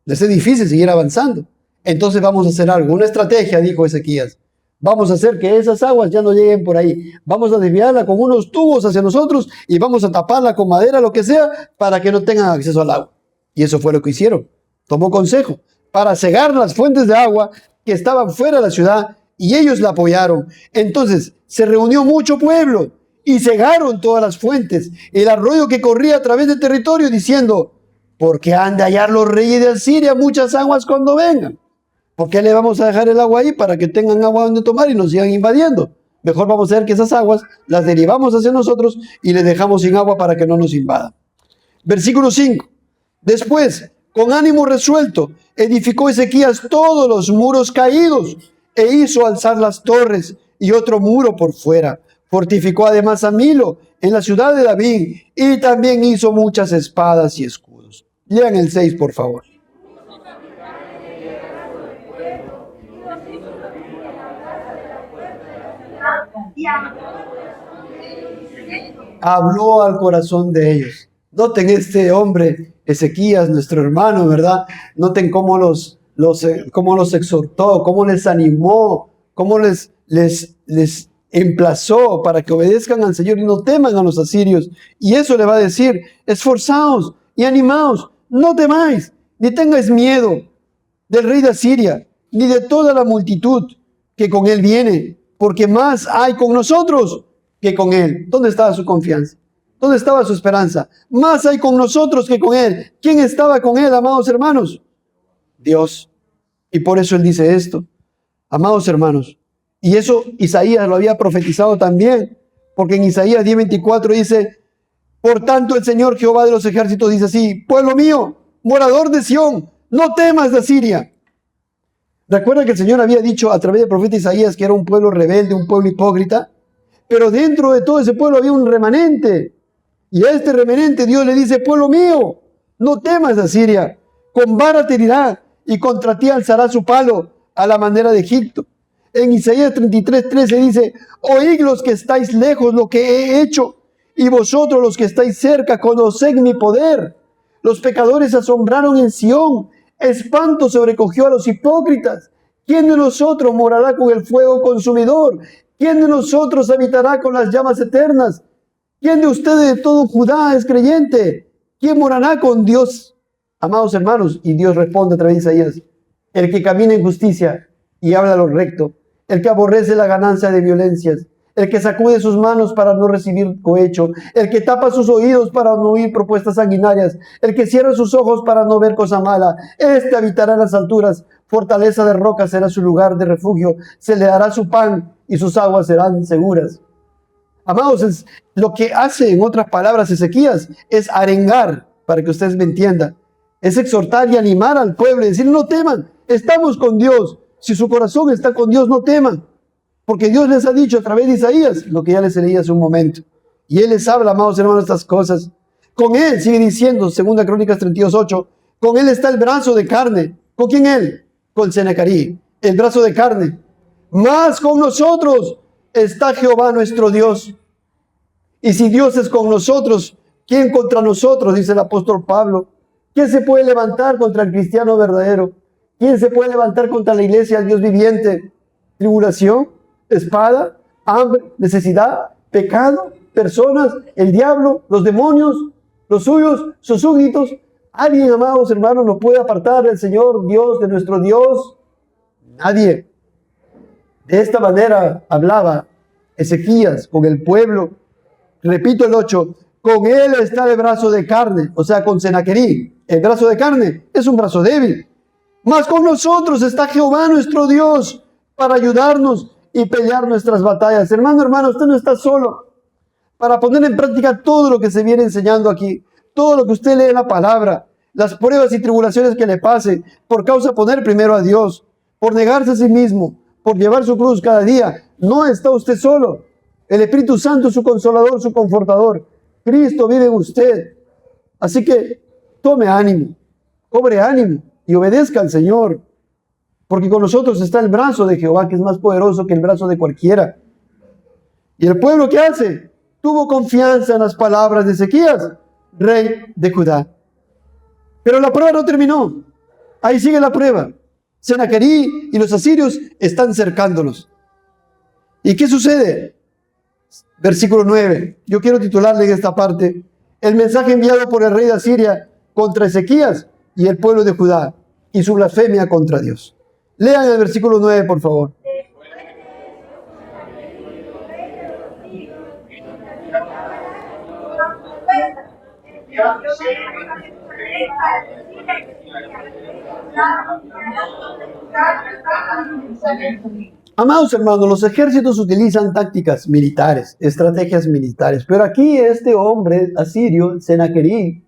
les es difícil seguir avanzando. Entonces vamos a hacer algo. Una estrategia, dijo Ezequías. Vamos a hacer que esas aguas ya no lleguen por ahí. Vamos a desviarla con unos tubos hacia nosotros y vamos a taparla con madera, lo que sea, para que no tengan acceso al agua. Y eso fue lo que hicieron. Tomó consejo para cegar las fuentes de agua que estaban fuera de la ciudad y ellos la apoyaron. Entonces se reunió mucho pueblo y cegaron todas las fuentes, el arroyo que corría a través del territorio, diciendo: ¿por qué han de hallar los reyes de Asiria muchas aguas cuando vengan? ¿Por qué le vamos a dejar el agua ahí para que tengan agua donde tomar y nos sigan invadiendo? Mejor vamos a hacer que esas aguas las derivamos hacia nosotros y les dejamos sin agua para que no nos invadan. Versículo 5. Después, con ánimo resuelto, edificó Ezequías todos los muros caídos e hizo alzar las torres y otro muro por fuera. Fortificó además a Milo en la ciudad de David y también hizo muchas espadas y escudos. Lean el 6, por favor. Habló al corazón de ellos. Noten este hombre, Ezequías, nuestro hermano, ¿verdad? Noten cómo cómo los exhortó, cómo les animó, cómo les emplazó para que obedezcan al Señor y no teman a los asirios. Y eso le va a decir: esforzaos y animaos, no temáis, ni tengáis miedo del rey de Asiria, ni de toda la multitud que con él viene, porque más hay con nosotros que con él. ¿Dónde estaba su confianza? ¿Dónde estaba su esperanza? Más hay con nosotros que con él. ¿Quién estaba con él, amados hermanos? Dios. Y por eso él dice esto, amados hermanos. Y eso Isaías lo había profetizado también, porque en Isaías 10:24 dice: por tanto el Señor Jehová de los ejércitos dice así: pueblo mío, morador de Sión, no temas de Asiria. Recuerda que el Señor había dicho a través del profeta Isaías que era un pueblo rebelde, un pueblo hipócrita, pero dentro de todo ese pueblo había un remanente. Y a este remanente Dios le dice: pueblo mío, no temas de Asiria, con vara te herirá y contra ti alzará su palo a la manera de Egipto. En Isaías 33:13 dice: oíd los que estáis lejos lo que he hecho, y vosotros los que estáis cerca conoced mi poder. Los pecadores se asombraron en Sión, espanto sobrecogió a los hipócritas. ¿Quién de nosotros morará con el fuego consumidor? ¿Quién de nosotros habitará con las llamas eternas? ¿Quién de ustedes de todo Judá es creyente? ¿Quién morará con Dios? Amados hermanos, y Dios responde a través de Isaías: el que camina en justicia y habla lo recto, el que aborrece la ganancia de violencias, el que sacude sus manos para no recibir cohecho, el que tapa sus oídos para no oír propuestas sanguinarias, el que cierra sus ojos para no ver cosa mala, este habitará en las alturas, fortaleza de roca será su lugar de refugio, se le dará su pan y sus aguas serán seguras. Amados, lo que hace, en otras palabras, Ezequías es arengar, para que ustedes me entiendan, es exhortar y animar al pueblo y decir: no teman, estamos con Dios. Si su corazón está con Dios, no teman, porque Dios les ha dicho a través de Isaías lo que ya les leí hace un momento. Y Él les habla, amados hermanos, estas cosas. Con Él, sigue diciendo, 2 Crónicas 32:8, con Él está el brazo de carne. ¿Con quién Él? Con Senaquerí, el brazo de carne. Más con nosotros está Jehová nuestro Dios. Y si Dios es con nosotros, ¿quién contra nosotros? Dice el apóstol Pablo. ¿Quién se puede levantar contra el cristiano verdadero? ¿Quién se puede levantar contra la iglesia del Dios viviente? Tribulación, espada, hambre, necesidad, pecado, personas, el diablo, los demonios, los suyos, sus súbditos. ¿Alguien, amados hermanos, nos puede apartar del Señor Dios, de nuestro Dios? Nadie. De esta manera hablaba Ezequías con el pueblo. Repito el 8, con él está el brazo de carne, o sea, con Senaquerí. El brazo de carne es un brazo débil. Mas con nosotros está Jehová nuestro Dios para ayudarnos y pelear nuestras batallas. Hermano, usted no está solo. Para poner en práctica todo lo que se viene enseñando aquí, todo lo que usted lee en la palabra, las pruebas y tribulaciones que le pasen, por causa de poner primero a Dios, por negarse a sí mismo, por llevar su cruz cada día, no está usted solo. El Espíritu Santo es su consolador, su confortador. Cristo vive en usted. Así que tome ánimo, cobre ánimo y obedezca al Señor. Porque con nosotros está el brazo de Jehová, que es más poderoso que el brazo de cualquiera. ¿Y el pueblo qué hace? Tuvo confianza en las palabras de Ezequías, rey de Judá. Pero la prueba no terminó. Ahí sigue la prueba. Senaquerí y los asirios están cercándolos. ¿Y qué sucede? Versículo 9. Yo quiero titularle en esta parte: el mensaje enviado por el rey de Asiria contra Ezequías y el pueblo de Judá y su blasfemia contra Dios. Lean el versículo 9, por favor. Amados hermanos, los ejércitos utilizan tácticas militares, estrategias militares, pero aquí este hombre asirio, Senaquerib,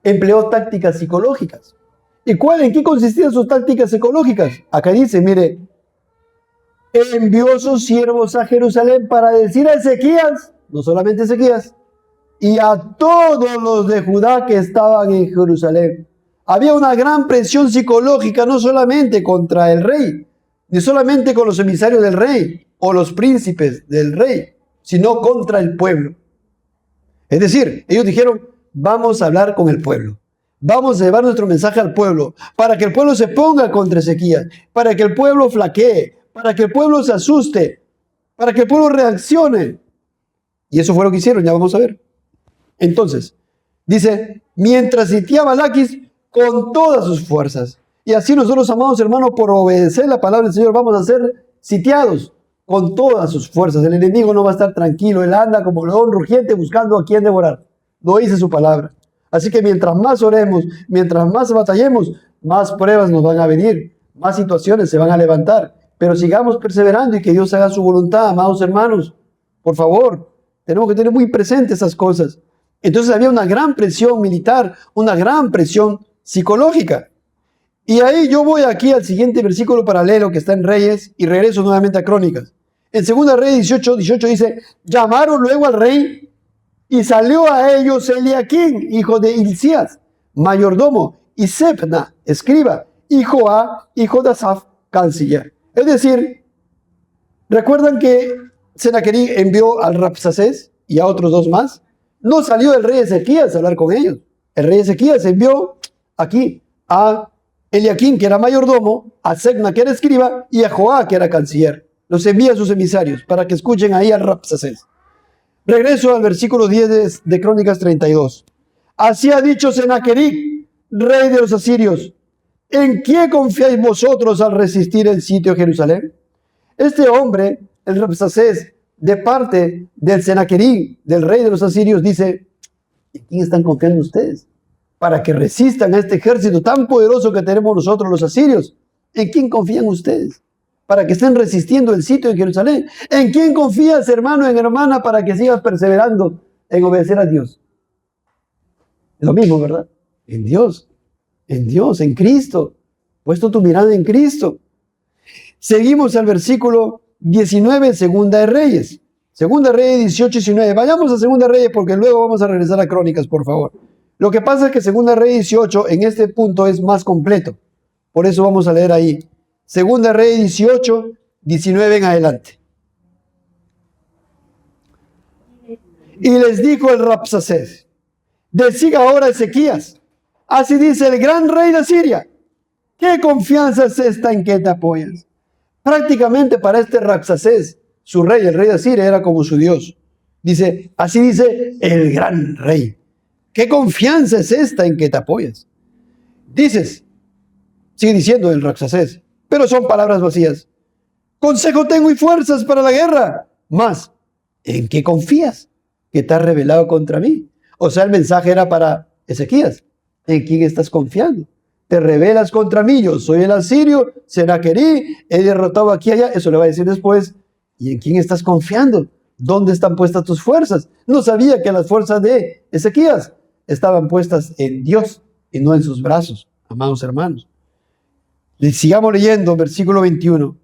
empleó tácticas psicológicas. ¿Y en qué consistían sus tácticas psicológicas? Acá dice, mire, envió sus siervos a Jerusalén para decir a Ezequías, no solamente Ezequías, y a todos los de Judá que estaban en Jerusalén. Había una gran presión psicológica, no solamente contra el rey, ni solamente con los emisarios del rey o los príncipes del rey, sino contra el pueblo. Es decir, ellos dijeron, vamos a hablar con el pueblo. Vamos a llevar nuestro mensaje al pueblo, para que el pueblo se ponga contra Ezequías, para que el pueblo flaquee, para que el pueblo se asuste, para que el pueblo reaccione. Y eso fue lo que hicieron, ya vamos a ver. Entonces, dice, mientras sitiaba Laquis con todas sus fuerzas. Y así nosotros, amados hermanos, por obedecer la palabra del Señor, vamos a ser sitiados con todas sus fuerzas. El enemigo no va a estar tranquilo, él anda como león rugiente buscando a quien devorar. Lo dice su palabra. Así que mientras más oremos, mientras más batallemos, más pruebas nos van a venir, más situaciones se van a levantar. Pero sigamos perseverando y que Dios haga su voluntad, amados hermanos. Por favor, tenemos que tener muy presentes esas cosas. Entonces había una gran presión militar, una gran presión psicológica. Y ahí yo voy aquí al siguiente versículo paralelo que está en Reyes y regreso nuevamente a Crónicas. En 2 Reyes 18 dice, llamaron luego al rey y salió a ellos Eliaquín, hijo de Hilcías, mayordomo, y Sebna, escriba, y Joá, hijo de Asaf, canciller. Es decir, ¿recuerdan que Senaquerib envió al Rabsacés y a otros dos más? No salió el rey Ezequías a hablar con ellos. El rey Ezequías envió aquí a Eliaquín, que era mayordomo, a Sebna, que era escriba, y a Joá, que era canciller. Los envía a sus emisarios para que escuchen ahí al Rabsacés. Regreso al versículo 10 de Crónicas 32. Así ha dicho Senaquerib, rey de los asirios, ¿en qué confiáis vosotros al resistir el sitio de Jerusalén? Este hombre, el Rabsacés, de parte del Senaquerib, del rey de los asirios, dice, ¿en quién están confiando ustedes? Para que resistan a este ejército tan poderoso que tenemos nosotros los asirios. ¿En quién confían ustedes? Para que estén resistiendo el sitio de Jerusalén. ¿En quién confías, hermano, en hermana, para que sigas perseverando en obedecer a Dios? Es lo mismo, ¿verdad? En Dios, en Cristo. Puesto tu mirada en Cristo. Seguimos al versículo 19, Segunda de Reyes. Segunda de Reyes 18 y 19. Vayamos a Segunda de Reyes porque luego vamos a regresar a Crónicas, por favor. Lo que pasa es que Segunda de Reyes 18 en este punto es más completo. Por eso vamos a leer ahí. Segunda de Reyes 18, 19 en adelante. Y les dijo el Rabsacés, decid ahora a Ezequías, así dice el gran rey de Asiria, ¿qué confianza es esta en que te apoyas? Prácticamente para este Rabsacés, su rey, el rey de Asiria, era como su Dios. Dice, así dice el gran rey. ¿Qué confianza es esta en que te apoyas? Dices, sigue diciendo el Rabsacés, pero son palabras vacías. Consejo tengo y fuerzas para la guerra. Más, ¿en qué confías? Que te has rebelado contra mí. O sea, el mensaje era para Ezequías. ¿En quién estás confiando? Te rebelas contra mí, yo soy el asirio, Senaquerib, he derrotado aquí y allá. Eso le va a decir después. ¿Y en quién estás confiando? ¿Dónde están puestas tus fuerzas? No sabía que las fuerzas de Ezequías estaban puestas en Dios y no en sus brazos, amados hermanos. Sigamos leyendo, versículo 21.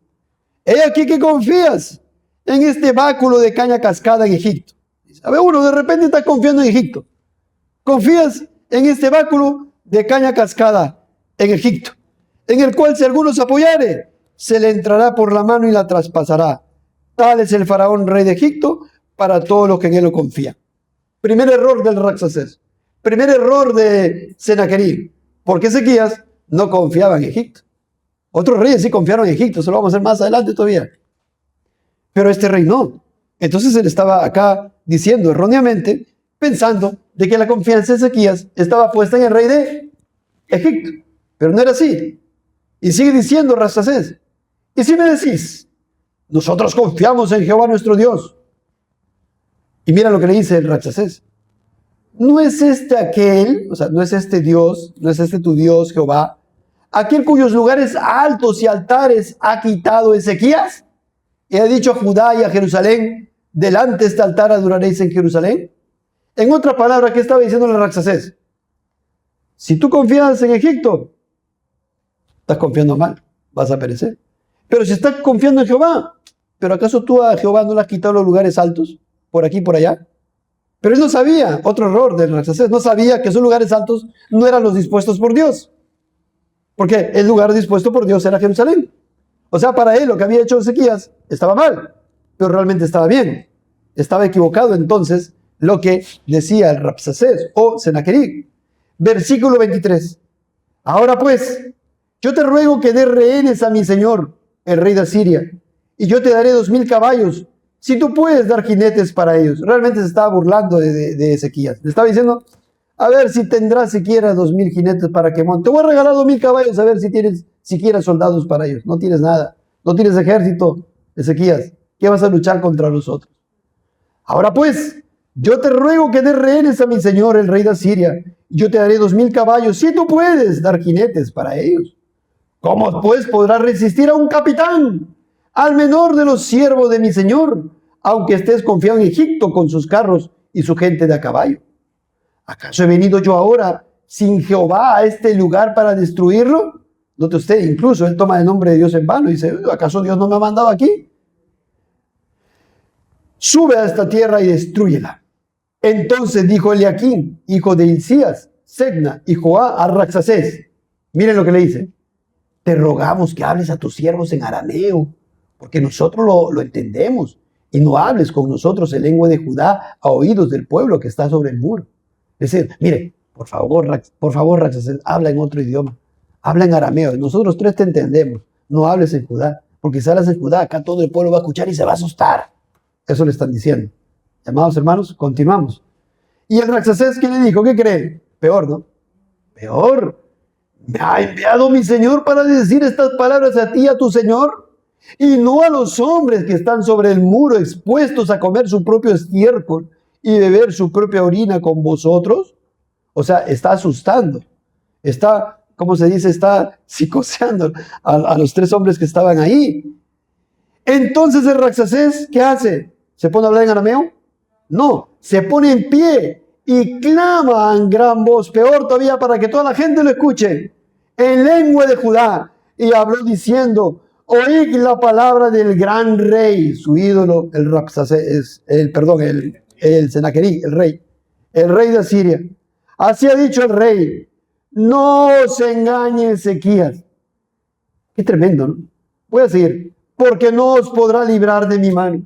He aquí que confías en este báculo de caña cascada en Egipto. A ver, uno de repente está confiando en Egipto. Confías en este báculo de caña cascada en Egipto, en el cual si alguno se apoyare, se le entrará por la mano y la traspasará. Tal es el faraón rey de Egipto para todos los que en él lo confían. Primer error del Rabsacés. Primer error de Senaquerib. Porque Ezequías no confiaba en Egipto. Otros reyes sí confiaron en Egipto. Eso lo vamos a hacer más adelante todavía. pero este rey no. Entonces él estaba acá diciendo erróneamente, pensando de que la confianza de Ezequías estaba puesta en el rey de Egipto, pero no era así. Y sigue diciendo Rabsacés, y si me decís, nosotros confiamos en Jehová nuestro Dios. Y mira lo que le dice el Rabsacés. ¿No es este aquel, o sea, no es este Dios, no es este tu Dios Jehová, aquel cuyos lugares altos y altares ha quitado Ezequías? Y ha dicho a Judá y a Jerusalén, delante de este altar adoraréis en Jerusalén. En otra palabra, ¿qué estaba diciendo el Rabsacés? Si tú confías en Egipto, estás confiando mal, vas a perecer. Pero si estás confiando en Jehová, ¿pero acaso tú a Jehová no le has quitado los lugares altos, por aquí y por allá? Pero él no sabía, otro error del Rabsacés, no sabía que esos lugares altos no eran los dispuestos por Dios. Porque el lugar dispuesto por Dios era Jerusalén. O sea, para él lo que había hecho Ezequías estaba mal, pero realmente estaba bien. Estaba equivocado entonces lo que decía el Rabsacés o Senaquerib. Versículo 23. Ahora pues, yo te ruego que des rehenes a mi señor, el rey de Asiria, y yo te daré 2000 caballos, si tú puedes dar jinetes para ellos. Realmente se estaba burlando de Ezequías. Le estaba diciendo, a ver si tendrás siquiera 2000 jinetes para que monte. Te voy a regalar 2000 caballos, a ver si tienes siquiera soldados para ellos. No tienes nada. No tienes ejército, Ezequías. ¿Qué vas a luchar contra nosotros? Ahora pues, yo te ruego que des rehenes a mi señor, el rey de Asiria. Yo te daré 2000 caballos, si tú puedes dar jinetes para ellos. ¿Cómo pues podrás resistir a un capitán, al menor de los siervos de mi señor, aunque estés confiado en Egipto con sus carros y su gente de a caballo? ¿Acaso he venido yo ahora sin Jehová a este lugar para destruirlo? Note usted, incluso él toma el nombre de Dios en vano y dice, ¿acaso Dios no me ha mandado aquí? Sube a esta tierra y destrúyela. Entonces dijo Eliaquim, hijo de Hilcías, Segna y Joá a Rabsacés. Miren lo que le dice. Te rogamos que hables a tus siervos en arameo, porque nosotros lo entendemos, y no hables con nosotros en lengua de Judá a oídos del pueblo que está sobre el muro. Es decir, mire, por favor, Rabsacés, habla en otro idioma. Habla en arameo. Nosotros tres te entendemos. No hables en Judá. Porque si hablas en Judá, acá todo el pueblo va a escuchar y se va a asustar. Eso le están diciendo. Amados hermanos, continuamos. Y el Rabsacés, ¿qué le dijo? ¿Qué cree? Peor, ¿no? Peor. ¿Me ha enviado mi Señor para decir estas palabras a ti y a tu Señor? Y no a los hombres que están sobre el muro expuestos a comer su propio estiércol y beber su propia orina con vosotros. O sea, está asustando. Está, ¿cómo se dice? Está psicoseando a los tres hombres que estaban ahí. Entonces el Rabsacés, ¿qué hace? ¿Se pone a hablar en arameo? No, se pone en pie y clama en gran voz, peor todavía para que toda la gente lo escuche, en lengua de Judá. Y habló diciendo, oíd la palabra del gran rey, su ídolo, el Rabsacés, el Senaquerib, el rey de Asiria. Así ha dicho el rey, no se engañe Ezequías. Qué tremendo, ¿no? Voy a seguir. Porque no os podrá librar de mi mano.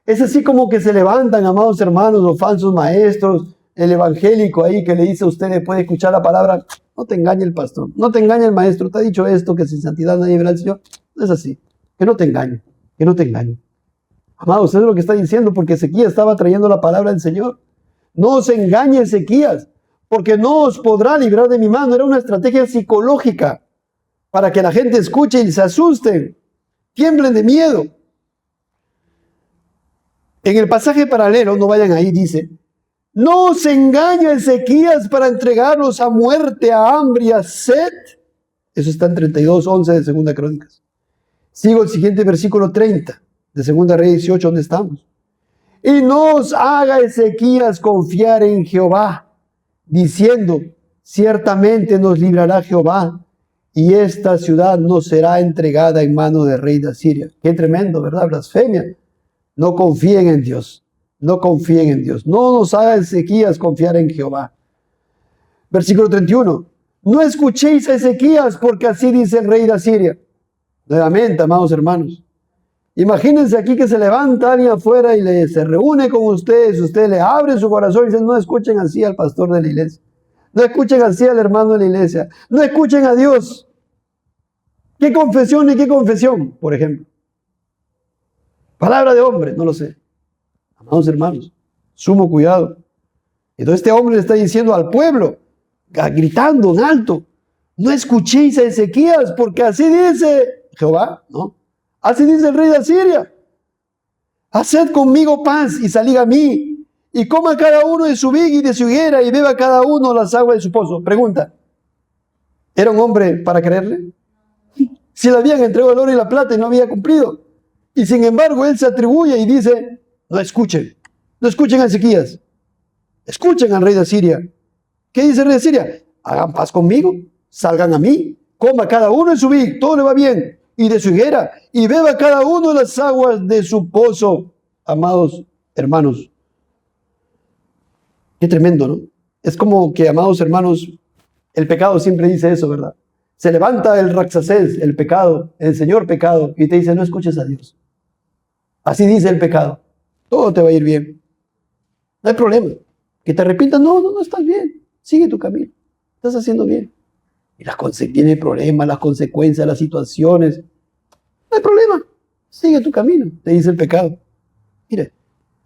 Es así como que se levantan, amados hermanos, los falsos maestros, el evangélico ahí que le dice a usted, puede escuchar la palabra, no te engañe el pastor, no te engañe el maestro, te ha dicho esto, que sin santidad nadie verá al Señor. No es así, que no te engañe, que no te engañe. Amados, eso es lo que está diciendo, porque Ezequías estaba trayendo la palabra del Señor. No os engañe Ezequías, porque no os podrá librar de mi mano. Era una estrategia psicológica para que la gente escuche y se asusten, tiemblen de miedo. En el pasaje paralelo, no vayan ahí, dice, no se engaña Ezequías para entregarlos a muerte, a hambre y a sed. Eso está en 32:11 de Segunda Crónicas. Sigo el siguiente versículo 30 de Segunda Reyes 18, donde estamos. Y no os haga Ezequías confiar en Jehová, diciendo, ciertamente nos librará Jehová, y esta ciudad no será entregada en mano del rey de Asiria. Qué tremendo, ¿verdad? Blasfemia. No confíen en Dios. No confíen en Dios. No nos haga Ezequías confiar en Jehová. Versículo 31. No escuchéis a Ezequías, porque así dice el rey de Asiria. Nuevamente, amados hermanos. Imagínense aquí que se levanta alguien afuera y se reúne con ustedes. Usted le abre su corazón y dice, no escuchen así al pastor de la iglesia. No escuchen así al hermano de la iglesia. No escuchen a Dios. ¿Qué confesión y qué confesión, por ejemplo? Palabra de hombre, no lo sé. Amados hermanos, sumo cuidado. Entonces este hombre le está diciendo al pueblo, gritando en alto, no escuchéis a Ezequías, porque así dice Jehová, ¿no? Así dice el rey de Asiria. Haced conmigo paz y salid a mí, y coma cada uno de su viga y de su higuera, y beba cada uno las aguas de su pozo. Pregunta, ¿era un hombre para creerle? Si le habían entregado el oro y la plata y no había cumplido. Y sin embargo, él se atribuye y dice, no escuchen a Ezequías, escuchen al rey de Asiria. ¿Qué dice el rey de Asiria? Hagan paz conmigo, salgan a mí, coma cada uno en su vid, todo le va bien, y de su higuera, y beba cada uno las aguas de su pozo. Amados hermanos, qué tremendo, ¿no? Es como que, amados hermanos, el pecado siempre dice eso, ¿verdad? Se levanta el Raxacés, el pecado, el señor pecado, y te dice, no escuches a Dios. Así dice el pecado. Todo te va a ir bien. No hay problema. Que te arrepientas, no estás bien. Sigue tu camino. Estás haciendo bien. Y tiene problemas, las consecuencias, las situaciones. No hay problema. Sigue tu camino, te dice el pecado. Mire,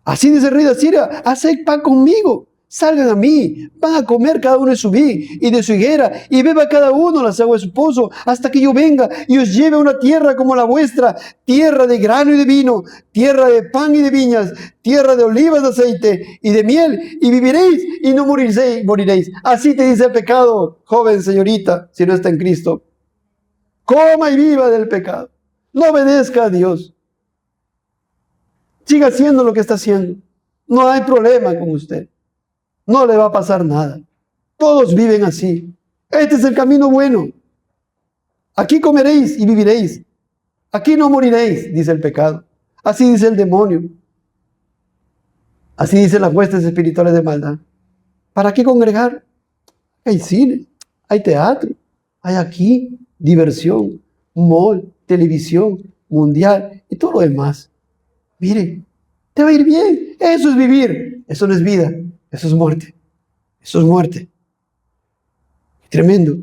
así dice el rey de Asiria, haced paz conmigo. Salgan a mí, van a comer cada uno de su vid y de su higuera, y beba cada uno las aguas de su pozo, hasta que yo venga y os lleve a una tierra como la vuestra, tierra de grano y de vino, tierra de pan y de viñas, tierra de olivas, de aceite y de miel, y viviréis y no moriréis. Así te dice el pecado, joven, señorita, si no está en Cristo. Coma y viva del pecado. No obedezca a Dios. Siga haciendo lo que está haciendo. No hay problema con usted. No le va a pasar nada. Todos viven así. Este es el camino bueno. Aquí comeréis y viviréis. Aquí no moriréis, dice el pecado. Así dice el demonio. Así dicen las huestes espirituales de maldad. ¿Para qué congregar? Hay cine, hay teatro, hay aquí diversión, mall, televisión, mundial y todo lo demás. Mire, te va a ir bien. Eso es vivir. Eso no es vida. Eso es muerte. Eso es muerte. Tremendo.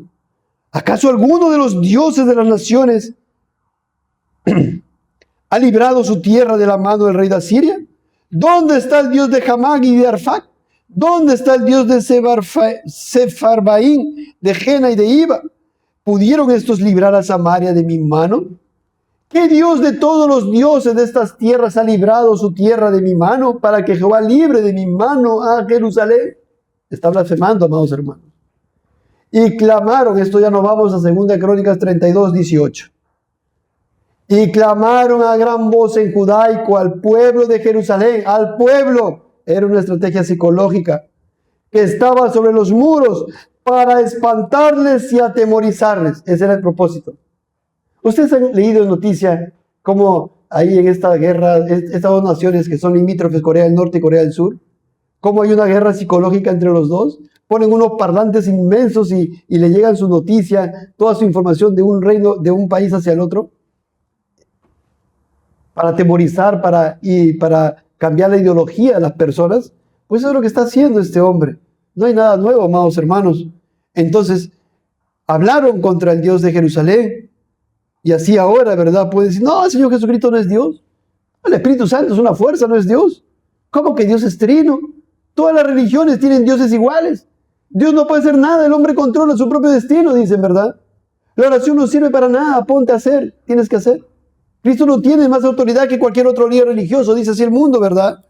¿Acaso alguno de los dioses de las naciones ha librado su tierra de la mano del rey de Asiria? ¿Dónde está el Dios de Hamag y de Arfac? ¿Dónde está el Dios de Sefarbaín, de Jena y de Iba? ¿Pudieron estos librar a Samaria de mi mano? ¿Qué Dios de todos los dioses de estas tierras ha librado su tierra de mi mano para que Jehová libre de mi mano a Jerusalén? Está blasfemando, amados hermanos. Y clamaron, esto ya nos vamos a 2 Crónicas 32, 18. Y clamaron a gran voz en judaico al pueblo de Jerusalén, al pueblo, era una estrategia psicológica, que estaba sobre los muros para espantarles y atemorizarles. Ese era el propósito. Ustedes han leído en noticia cómo ahí en esta guerra, estas dos naciones que son limítrofes, Corea del Norte y Corea del Sur, cómo hay una guerra psicológica entre los dos. Ponen unos parlantes inmensos y le llegan su noticia, toda su información de un reino, de un país hacia el otro, para atemorizar y para cambiar la ideología de las personas. Pues eso es lo que está haciendo este hombre. No hay nada nuevo, amados hermanos. Entonces, hablaron contra el Dios de Jerusalén. Y así ahora, ¿verdad? Pueden decir, no, el Señor Jesucristo no es Dios. El Espíritu Santo es una fuerza, no es Dios. ¿Cómo que Dios es trino? Todas las religiones tienen dioses iguales. Dios no puede hacer nada, el hombre controla su propio destino, dicen, ¿verdad? La oración no sirve para nada, ponte a hacer, tienes que hacer. Cristo no tiene más autoridad que cualquier otro líder religioso, dice así el mundo, ¿verdad?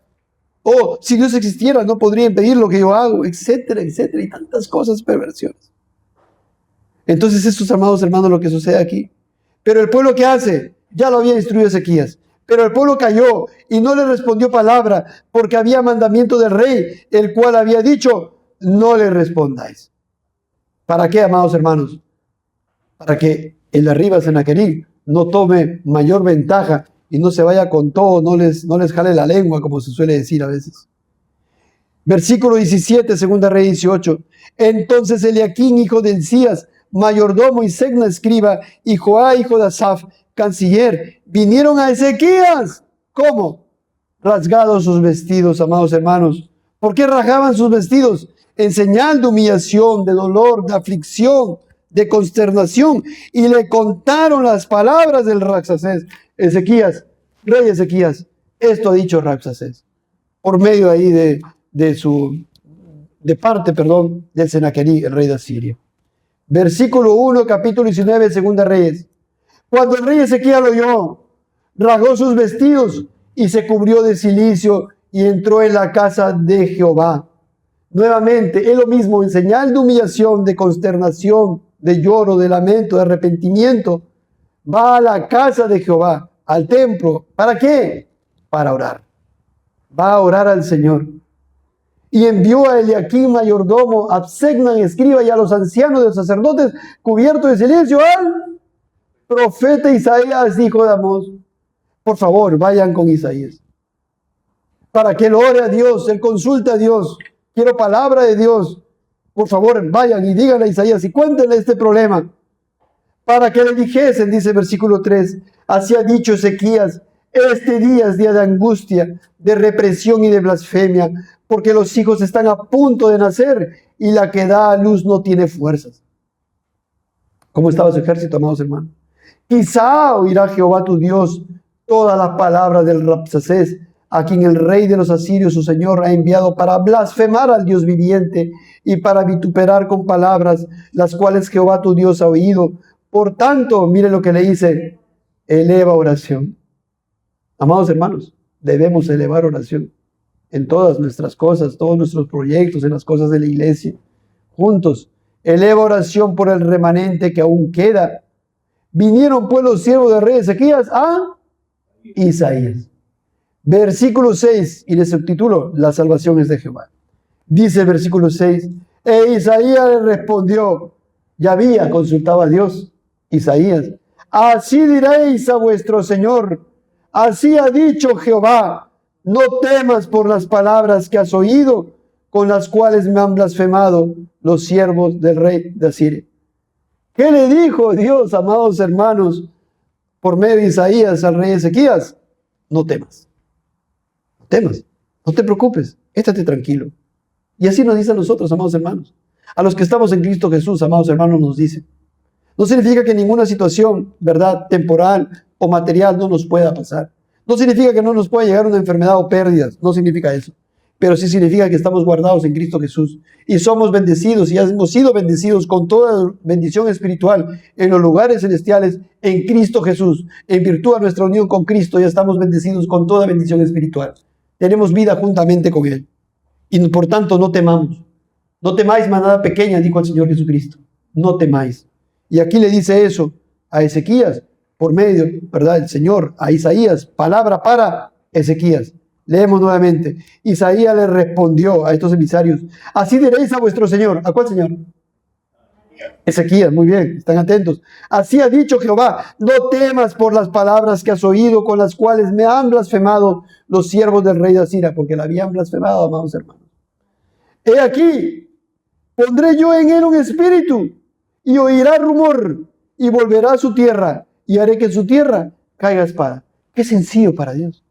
O si Dios existiera, no podría impedir lo que yo hago, etcétera, etcétera, y tantas cosas, perversiones. Entonces, estos amados hermanos, lo que sucede aquí. Pero el pueblo, ¿qué hace? Ya lo había instruido Ezequías. Pero el pueblo cayó y no le respondió palabra, porque había mandamiento del rey, el cual había dicho, no le respondáis. ¿Para qué, amados hermanos? Para que el de arriba, Sennacherib, no tome mayor ventaja y no se vaya con todo, no les jale la lengua, como se suele decir a veces. Versículo 17, segunda Rey 18. Entonces Eliaquín, hijo de Hilcías, mayordomo, y Segna, escriba, y Joá, hijo de Asaf, canciller, vinieron a Ezequías. ¿Cómo? Rasgados sus vestidos, amados hermanos. ¿Por qué rasgaban sus vestidos? En señal de humillación, de dolor, de aflicción, de consternación. Y le contaron las palabras del Raxacés. Ezequías, rey Ezequías, esto ha dicho Rabsacés, por medio ahí de parte del Senaquerí, el rey de Asiria. Versículo 1, capítulo 19, Segunda Reyes. Cuando el rey Ezequías lo oyó, rasgó sus vestidos y se cubrió de cilicio y entró en la casa de Jehová. Nuevamente, es lo mismo, en señal de humillación, de consternación, de lloro, de lamento, de arrepentimiento, va a la casa de Jehová, al templo. ¿Para qué? Para orar. Va a orar al Señor. Y envió a Eliaquim, mayordomo, a Absegnan, escriba, y a los ancianos de los sacerdotes, cubiertos de silencio, al profeta Isaías, hijo de Amós. Por favor, vayan con Isaías, para que él ore a Dios, él consulte a Dios. Quiero palabra de Dios. Por favor, vayan y díganle a Isaías y cuéntenle este problema. Para que le dijesen, dice el versículo 3, así ha dicho Ezequías, este día es día de angustia, de represión y de blasfemia, porque los hijos están a punto de nacer y la que da a luz no tiene fuerzas. ¿Cómo estaba su ejército, amados hermanos? Quizá oirá Jehová tu Dios todas las palabras del Rabsacés, a quien el rey de los asirios, su señor, ha enviado para blasfemar al Dios viviente y para vituperar con palabras, las cuales Jehová tu Dios ha oído. Por tanto, mire lo que le dice, eleva oración. Amados hermanos, debemos elevar oración en todas nuestras cosas, todos nuestros proyectos, en las cosas de la iglesia. Juntos, eleva oración por el remanente que aún queda. Vinieron pues los siervos del rey Ezequías a Isaías. Versículo 6, y le subtitulo, la salvación es de Jehová. Dice el versículo 6, e Isaías le respondió, ya había consultado a Dios, Isaías, así diréis a vuestro Señor, así ha dicho Jehová, no temas por las palabras que has oído, con las cuales me han blasfemado los siervos del rey de Asiria. ¿Qué le dijo Dios, amados hermanos, por medio de Isaías al rey Ezequías? No temas. No temas. No te preocupes. Estate tranquilo. Y así nos dice a nosotros, amados hermanos. A los que estamos en Cristo Jesús, amados hermanos, nos dice. No significa que ninguna situación, verdad, temporal o material no nos pueda pasar. No significa que no nos pueda llegar una enfermedad o pérdidas. No significa eso. Pero sí significa que estamos guardados en Cristo Jesús y somos bendecidos y hemos sido bendecidos con toda bendición espiritual en los lugares celestiales en Cristo Jesús. En virtud de nuestra unión con Cristo ya estamos bendecidos con toda bendición espiritual. Tenemos vida juntamente con Él. Y por tanto no temamos. No temáis manada pequeña, dijo el Señor Jesucristo. No temáis. Y aquí le dice eso a Ezequías por medio, ¿verdad?, el Señor, a Isaías, palabra para Ezequías. Leemos nuevamente. Isaías le respondió a estos emisarios, así diréis a vuestro Señor. ¿A cuál Señor? Ezequías, muy bien, están atentos. Así ha dicho Jehová, no temas por las palabras que has oído, con las cuales me han blasfemado los siervos del rey de Asiria, porque la habían blasfemado, amados hermanos. He aquí, pondré yo en él un espíritu, y oirá rumor, y volverá a su tierra, y haré que en su tierra caiga espada. Qué sencillo para Dios.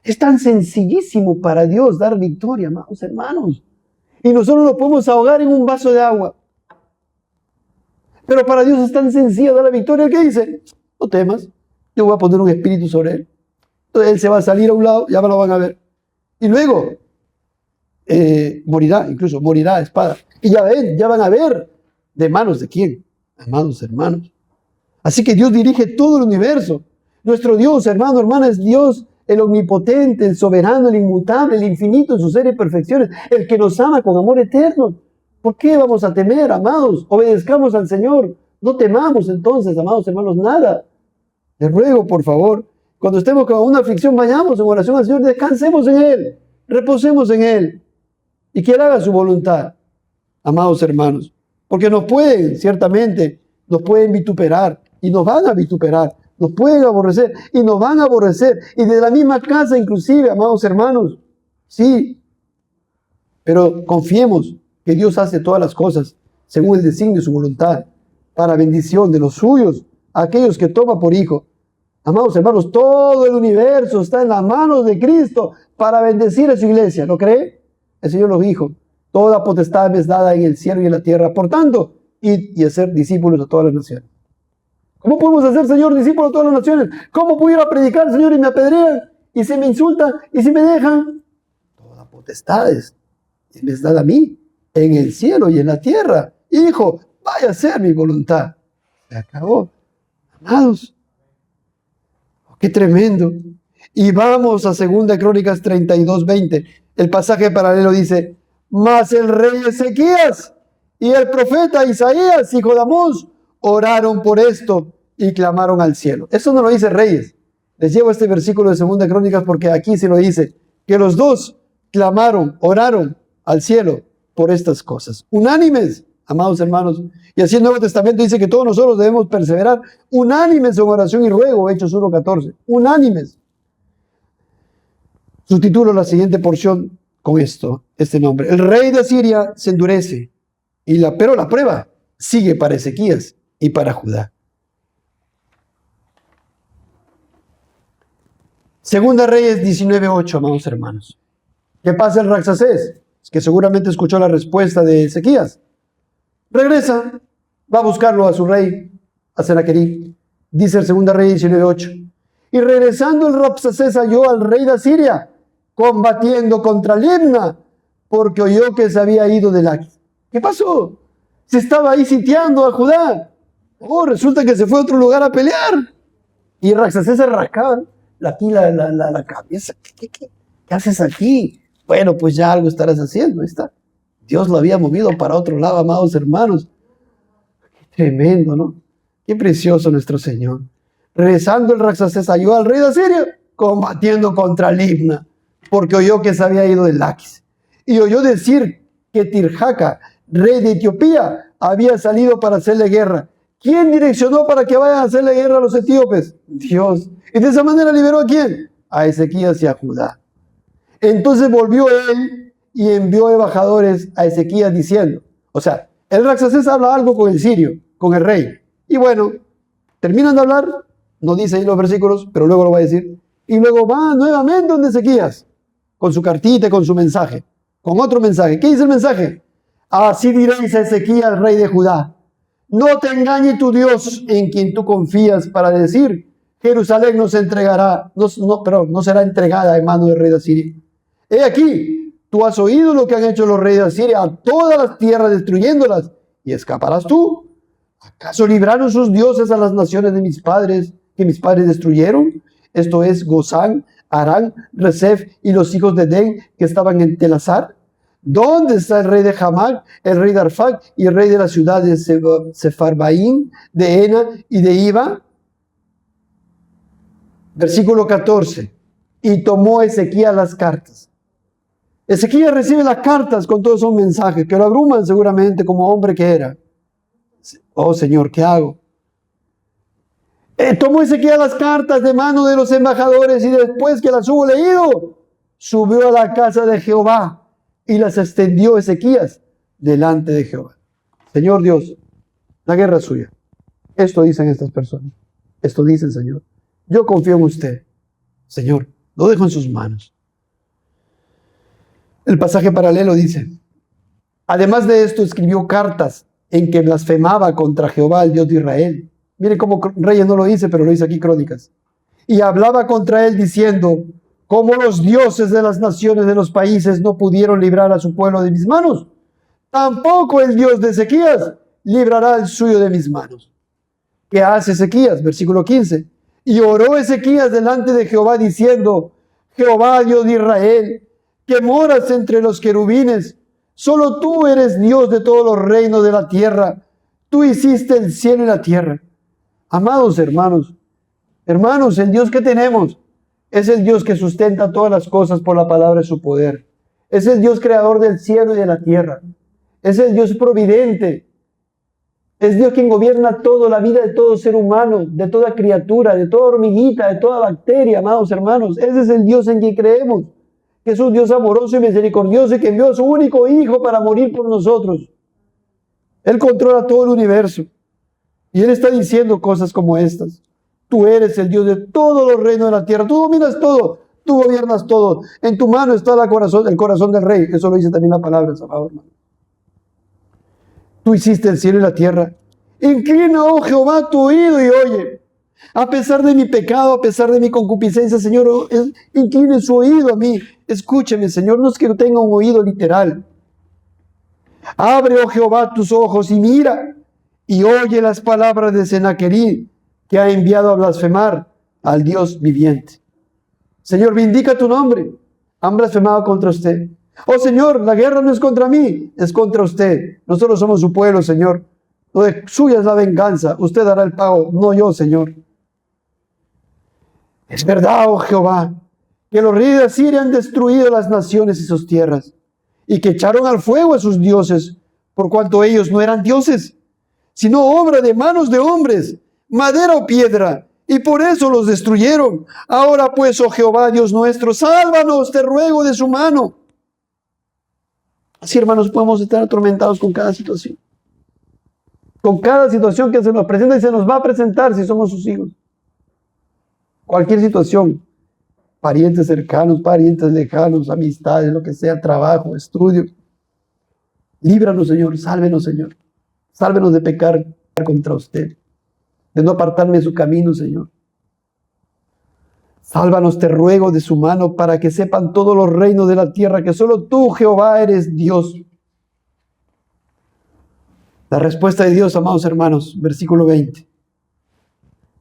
Es tan sencillísimo para Dios dar victoria, amados hermanos. Y nosotros lo podemos ahogar en un vaso de agua. Pero para Dios es tan sencillo dar la victoria. ¿Qué dice? No temas, yo voy a poner un espíritu sobre él. Entonces él se va a salir a un lado, ya me lo van a ver. Y luego morirá, incluso morirá a espada. Y ya van a ver de manos de quién, amados hermanos. Así que Dios dirige todo el universo. Nuestro Dios, hermano, hermana, es Dios, el omnipotente, el soberano, el inmutable, el infinito en sus seres y perfecciones, el que nos ama con amor eterno. ¿Por qué vamos a temer, amados? Obedezcamos al Señor. No temamos entonces, amados hermanos, nada. Les ruego, por favor, cuando estemos con una aflicción, vayamos en oración al Señor, descansemos en Él, reposemos en Él y que Él haga su voluntad, amados hermanos. Porque ciertamente, nos pueden vituperar y nos van a vituperar. Nos pueden aborrecer y nos van a aborrecer. Y de la misma casa inclusive, amados hermanos. Sí. Pero confiemos que Dios hace todas las cosas según el designio y su voluntad, para bendición de los suyos, aquellos que toma por hijo. Amados hermanos, todo el universo está en las manos de Cristo para bendecir a su iglesia. ¿Lo cree? El Señor lo dijo. Toda potestad me es dada en el cielo y en la tierra. Por tanto, id y hacer discípulos a todas las naciones. ¿Cómo podemos hacer, Señor, discípulos de todas las naciones? ¿Cómo puedo ir a predicar, Señor, y me apedrean? Y si me insultan, y si me dejan. Toda potestad me es dada a mí, en el cielo y en la tierra. Hijo, vaya a ser mi voluntad. Se acabó. Amados, qué tremendo. Y vamos a 2 Crónicas 32:20. El pasaje paralelo dice: mas el rey Ezequías y el profeta Isaías, hijo de Amós, oraron por esto y clamaron al cielo. Eso no lo dice Reyes. Les llevo este versículo de 2 Crónicas porque aquí se lo dice, que los dos clamaron, oraron al cielo por estas cosas. Unánimes, amados hermanos. Y así el Nuevo Testamento dice que todos nosotros debemos perseverar unánimes en oración y ruego, Hechos 1:14. Unánimes. Subtitulo la siguiente porción con este nombre. El rey de Asiria se endurece, pero la prueba sigue para Ezequías y para Judá. Segunda Reyes 19:8, amados hermanos. ¿Qué pasa el Raxacés? Es que seguramente escuchó la respuesta de Ezequías. Regresa, va a buscarlo a su rey, a Senaquerib. Dice el Segunda Reyes 19:8. Y regresando el Raxacés halló al rey de Asiria, combatiendo contra Libna, porque oyó que se había ido de Laquis. ¿Qué pasó? Se estaba ahí sitiando a Judá. Oh, resulta que se fue a otro lugar a pelear. Y Raxacés se rascaba aquí la cabeza. ¿Qué haces aquí? Bueno, pues ya algo estarás haciendo. Ahí está. Dios lo había movido para otro lado, amados hermanos. Qué tremendo, ¿no? Qué precioso nuestro Señor. Regresando el Raxacés halló al rey de Asiria, combatiendo contra Libna, porque oyó que se había ido de Laquis. Y oyó decir que Tirhaka, rey de Etiopía, había salido para hacerle guerra. ¿Quién direccionó para que vayan a hacerle guerra a los etíopes? Dios. Y de esa manera liberó ¿a quién? A Ezequías y a Judá. Entonces volvió él y envió embajadores a Ezequías diciendo, o sea, el Raxacés habla algo con el sirio, con el rey. Y bueno, terminan de hablar, no dice ahí los versículos, pero luego lo va a decir. Y luego va nuevamente donde Ezequías, con su cartita, con su mensaje, con otro mensaje. ¿Qué dice el mensaje? Así diréis a Ezequías, rey de Judá: no te engañe tu Dios en quien tú confías para decir, Jerusalén no será entregada en mano del rey de Asiria. He aquí, tú has oído lo que han hecho los reyes de Asiria a todas las tierras destruyéndolas, y escaparás tú. ¿Acaso libraron sus dioses a las naciones de mis padres, que mis padres destruyeron? Esto es Gozán, Arán, Resef y los hijos de Den que estaban en Telasar. ¿Dónde está el rey de Hamac, el rey de Arfac y el rey de la ciudad de Sefarbaín, de Ena y de Iba? Versículo 14. Y tomó Ezequías las cartas. Ezequías recibe las cartas con todos esos mensajes que lo abruman seguramente como hombre que era. Oh Señor, ¿qué hago? Tomó Ezequías las cartas de mano de los embajadores y después que las hubo leído, subió a la casa de Jehová y las extendió Ezequías delante de Jehová. Señor Dios, la guerra es suya. Esto dicen estas personas. Esto dice el Señor. Yo confío en usted. Señor, lo dejo en sus manos. El pasaje paralelo dice, además de esto escribió cartas en que blasfemaba contra Jehová, el Dios de Israel. Miren cómo Reyes no lo dice, pero lo dice aquí Crónicas. Y hablaba contra él diciendo, como los dioses de las naciones de los países no pudieron librar a su pueblo de mis manos, tampoco el Dios de Ezequías librará el suyo de mis manos. ¿Qué hace Ezequías? Versículo 15. Y oró Ezequías delante de Jehová diciendo, Jehová, Dios de Israel, que moras entre los querubines, solo tú eres Dios de todos los reinos de la tierra. Tú hiciste el cielo y la tierra. Amados hermanos, el Dios que tenemos es el Dios que sustenta todas las cosas por la palabra de su poder. Es el Dios creador del cielo y de la tierra. Es el Dios providente. Es Dios quien gobierna toda la vida de todo ser humano, de toda criatura, de toda hormiguita, de toda bacteria, amados hermanos. Ese es el Dios en quien creemos, que es un Dios amoroso y misericordioso y que envió a su único Hijo para morir por nosotros. Él controla todo el universo. Y Él está diciendo cosas como estas. Tú eres el Dios de todos los reinos de la tierra. Tú dominas todo. Tú gobiernas todo. En tu mano está el corazón del rey. Eso lo dice también la palabra, amado hermano. Tú hiciste el cielo y la tierra Inclina, oh Jehová, tu oído y oye. A pesar de mi pecado, a pesar de mi concupiscencia, Señor, incline su oído a mí. Escúcheme, Señor, no es que no tenga un oído literal. Abre, oh Jehová, tus ojos y mira, y oye las palabras de Sennacherib, que ha enviado a blasfemar al Dios viviente. Señor, vindica tu nombre. Han blasfemado contra usted. Oh Señor, la guerra no es contra mí, es contra usted. Nosotros somos su pueblo, Señor. Lo de suya es la venganza. Usted dará el pago, no yo, Señor. Es verdad, oh Jehová, que los reyes de Asiria han destruido las naciones y sus tierras, y que echaron al fuego a sus dioses, por cuanto ellos no eran dioses, sino obra de manos de hombres, madera o piedra, y por eso los destruyeron. Ahora pues, oh Jehová, Dios nuestro, sálvanos, te ruego, de su mano. Así, hermanos, podemos estar atormentados con cada situación. Con cada situación que se nos presenta y se nos va a presentar si somos sus hijos. Cualquier situación, parientes cercanos, parientes lejanos, amistades, lo que sea, trabajo, estudio. Líbranos, Señor, sálvenos, Señor. Sálvenos de pecar contra usted, de no apartarme de su camino, Señor. Sálvanos, te ruego, de su mano, para que sepan todos los reinos de la tierra que solo tú, Jehová, eres Dios. La respuesta de Dios, amados hermanos, versículo 20.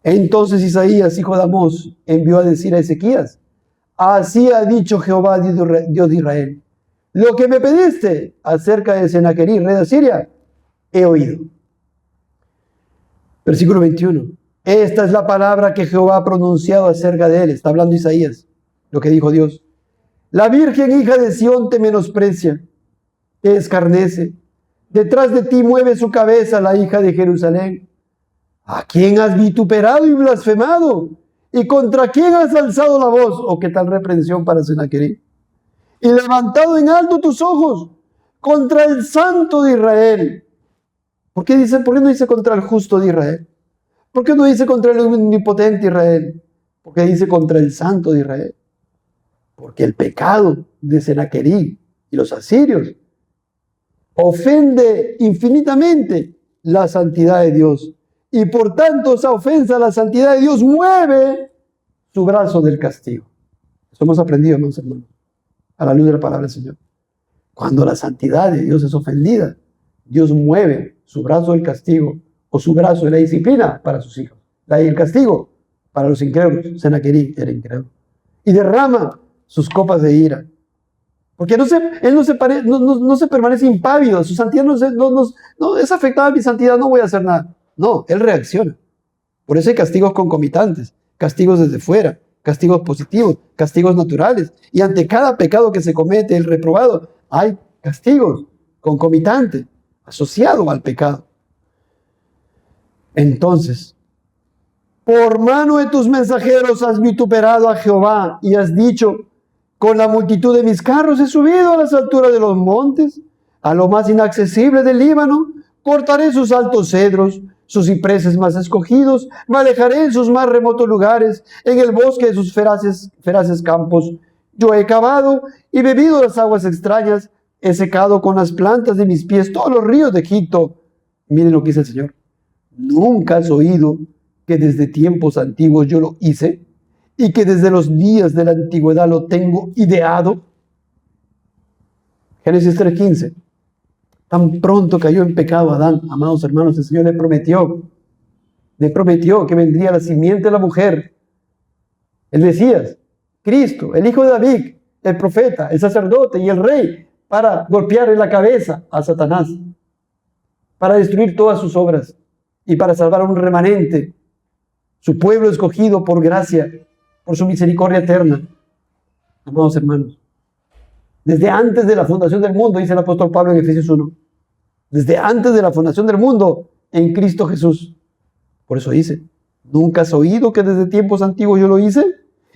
Entonces Isaías, hijo de Amós, envió a decir a Ezequías: así ha dicho Jehová, Dios de Israel, lo que me pediste acerca de Sennacherib, rey de Asiria, he oído. Versículo 21. Esta es la palabra que Jehová ha pronunciado acerca de él. Está hablando Isaías, lo que dijo Dios. La virgen hija de Sión te menosprecia, te escarnece. Detrás de ti mueve su cabeza la hija de Jerusalén. ¿A quién has vituperado y blasfemado? ¿Y contra quién has alzado la voz? ¿O qué tal reprensión para Sennacherib? Y levantado en alto tus ojos contra el Santo de Israel. ¿Por qué no dice contra el justo de Israel? ¿Por qué no dice contra el omnipotente Israel? ¿Por qué dice contra el Santo de Israel? Porque el pecado de Sennacherib y los asirios ofende infinitamente la santidad de Dios. Y por tanto esa ofensa a la santidad de Dios mueve su brazo del castigo. Eso hemos aprendido, hermanos, a la luz de la palabra del Señor. Cuando la santidad de Dios es ofendida, Dios mueve su brazo del castigo o su brazo de la disciplina para sus hijos. El castigo para los incrédulos. Sennacherib era incrédulo. Y derrama sus copas de ira. Porque él no se permanece impávido. Su santidad no es afectada a mi santidad, no voy a hacer nada. No, él reacciona. Por eso hay castigos concomitantes, castigos desde fuera, castigos positivos, castigos naturales. Y ante cada pecado que se comete, el reprobado, hay castigos concomitantes, asociados al pecado. Entonces, por mano de tus mensajeros has vituperado a Jehová y has dicho: con la multitud de mis carros he subido a las alturas de los montes, a lo más inaccesible del Líbano, cortaré sus altos cedros, sus cipreses más escogidos, me alejaré en sus más remotos lugares, en el bosque de sus feraces campos. Yo he cavado y bebido las aguas extrañas, he secado con las plantas de mis pies todos los ríos de Egipto. Miren lo que dice el Señor. ¿Nunca has oído que desde tiempos antiguos yo lo hice y que desde los días de la antigüedad lo tengo ideado? Génesis 3:15. Tan pronto cayó en pecado Adán, amados hermanos, el Señor le prometió que vendría la simiente de la mujer, el Mesías, Cristo, el hijo de David, el profeta, el sacerdote y el rey, para golpear en la cabeza a Satanás, para destruir todas sus obras y para salvar a un remanente, su pueblo escogido por gracia, por su misericordia eterna. Amados hermanos, desde antes de la fundación del mundo, dice el apóstol Pablo en Efesios 1, desde antes de la fundación del mundo, en Cristo Jesús. Por eso dice: ¿nunca has oído que desde tiempos antiguos yo lo hice?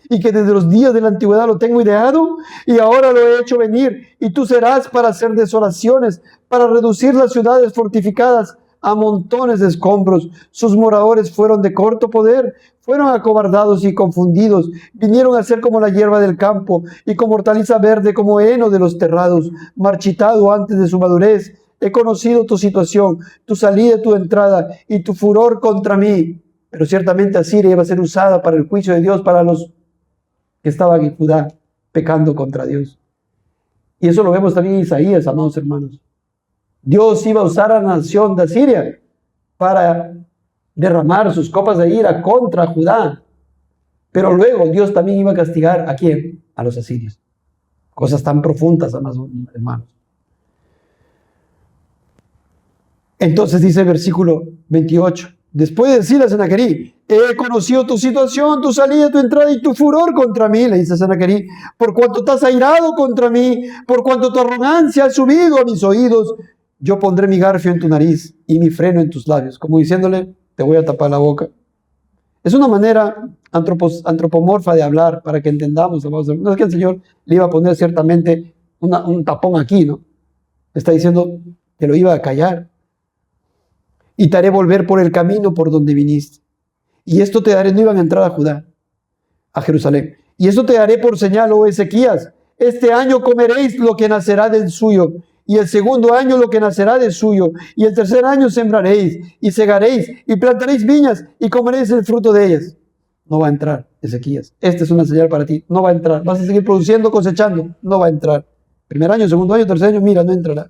Y que desde los días de la antigüedad lo tengo ideado, y ahora lo he hecho venir, y tú serás para hacer desolaciones, para reducir las ciudades fortificadas a montones de escombros. Sus moradores fueron de corto poder, fueron acobardados y confundidos, vinieron a ser como la hierba del campo, y como hortaliza verde, como heno de los terrados, marchitado antes de su madurez, he conocido tu situación, tu salida y tu entrada, y tu furor contra mí. Pero ciertamente Asiria iba a ser usada para el juicio de Dios, para los que estaban en Judá, pecando contra Dios. Y eso lo vemos también en Isaías, amados hermanos. Dios iba a usar a la nación de Asiria para derramar sus copas de ira contra Judá. Pero luego Dios también iba a castigar ¿a quién? A los asirios. Cosas tan profundas, amados hermanos. Entonces dice el versículo 28. Después de decirle a Senaquerí, he conocido tu situación, tu salida, tu entrada y tu furor contra mí, le dice Senaquerí, por cuanto te has airado contra mí, por cuanto tu arrogancia ha subido a mis oídos, yo pondré mi garfio en tu nariz y mi freno en tus labios, como diciéndole, te voy a tapar la boca. Es una manera antropomorfa de hablar para que entendamos. No es que el Señor le iba a poner ciertamente un tapón aquí, ¿no? Está diciendo que lo iba a callar. Y te haré volver por el camino por donde viniste. Y esto te daré, no iban a entrar a Judá, a Jerusalén. Y esto te daré por señal, oh Ezequías. Este año comeréis lo que nacerá del suyo, y el segundo año lo que nacerá del suyo, y el tercer año sembraréis, y segaréis, y plantaréis viñas, y comeréis el fruto de ellas. No va a entrar, Ezequías. Esta es una señal para ti. No va a entrar. Vas a seguir produciendo, cosechando. No va a entrar. Primer año, segundo año, tercer año, mira, no entrará.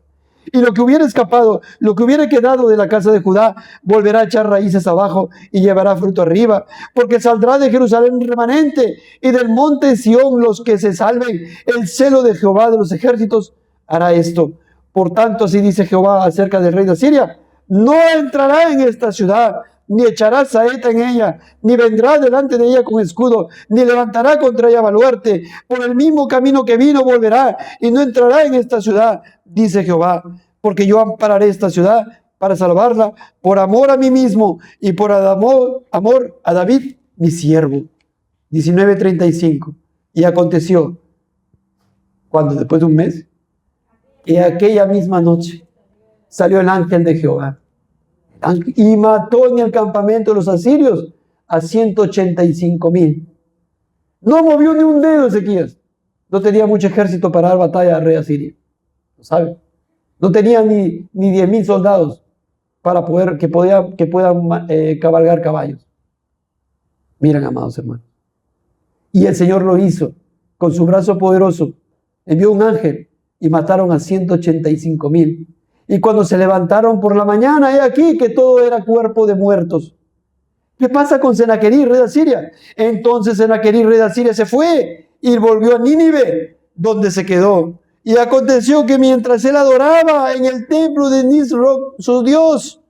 Y lo que hubiera escapado, lo que hubiera quedado de la casa de Judá, volverá a echar raíces abajo y llevará fruto arriba, porque saldrá de Jerusalén un remanente, y del monte Sión los que se salven. El celo de Jehová de los ejércitos hará esto. Por tanto, así dice Jehová acerca del rey de Asiria, no entrará en esta ciudad, ni echará saeta en ella, ni vendrá delante de ella con escudo, ni levantará contra ella baluarte. Por el mismo camino que vino volverá, y no entrará en esta ciudad, dice Jehová, porque yo ampararé esta ciudad para salvarla, por amor a mí mismo, y por amor a David, mi siervo. 19:35. Y aconteció, cuando después de un mes, que aquella misma noche salió el ángel de Jehová y mató en el campamento de los asirios a 185,000. No movió ni un dedo Ezequías. No tenía mucho ejército para dar batalla al rey asirio. ¿Lo sabe? No tenía ni 10,000 soldados para que puedan cabalgar caballos. Miren, amados hermanos. Y el Señor lo hizo con su brazo poderoso. Envió un ángel y mataron a 185,000. Y cuando se levantaron por la mañana, he aquí que todo era cuerpo de muertos. ¿Qué pasa con Senaquerí, rey de Asiria? Entonces Senaquerí, rey de Asiria, se fue y volvió a Nínive, donde se quedó. Y aconteció que mientras él adoraba en el templo de Nisroch, su dios,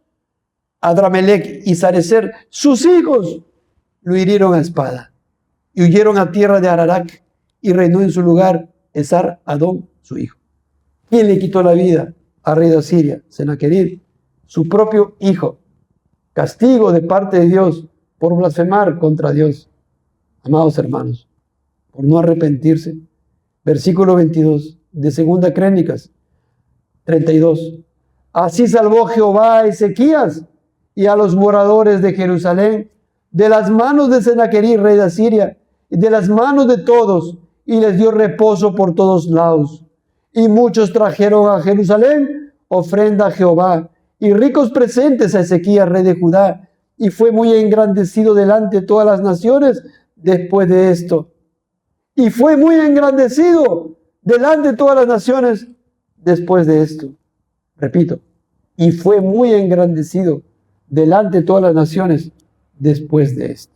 Adramelech y Sarecer, sus hijos, lo hirieron a espada. Y huyeron a tierra de Ararat, y reinó en su lugar Esar-Adón, su hijo. ¿Quién le quitó la vida al rey de Asiria? Senaquerib, su propio hijo. Castigo de parte de Dios por blasfemar contra Dios. Amados hermanos, por no arrepentirse. Versículo 22 de Segunda Crónicas 32. Así salvó Jehová a Ezequías y a los moradores de Jerusalén de las manos de Senaquerib, rey de Asiria, y de las manos de todos, y les dio reposo por todos lados. Y muchos trajeron a Jerusalén ofrenda a Jehová y ricos presentes a Ezequías, rey de Judá, y fue muy engrandecido delante de todas las naciones después de esto. Y fue muy engrandecido delante de todas las naciones después de esto. Repito, y fue muy engrandecido delante de todas las naciones después de esto.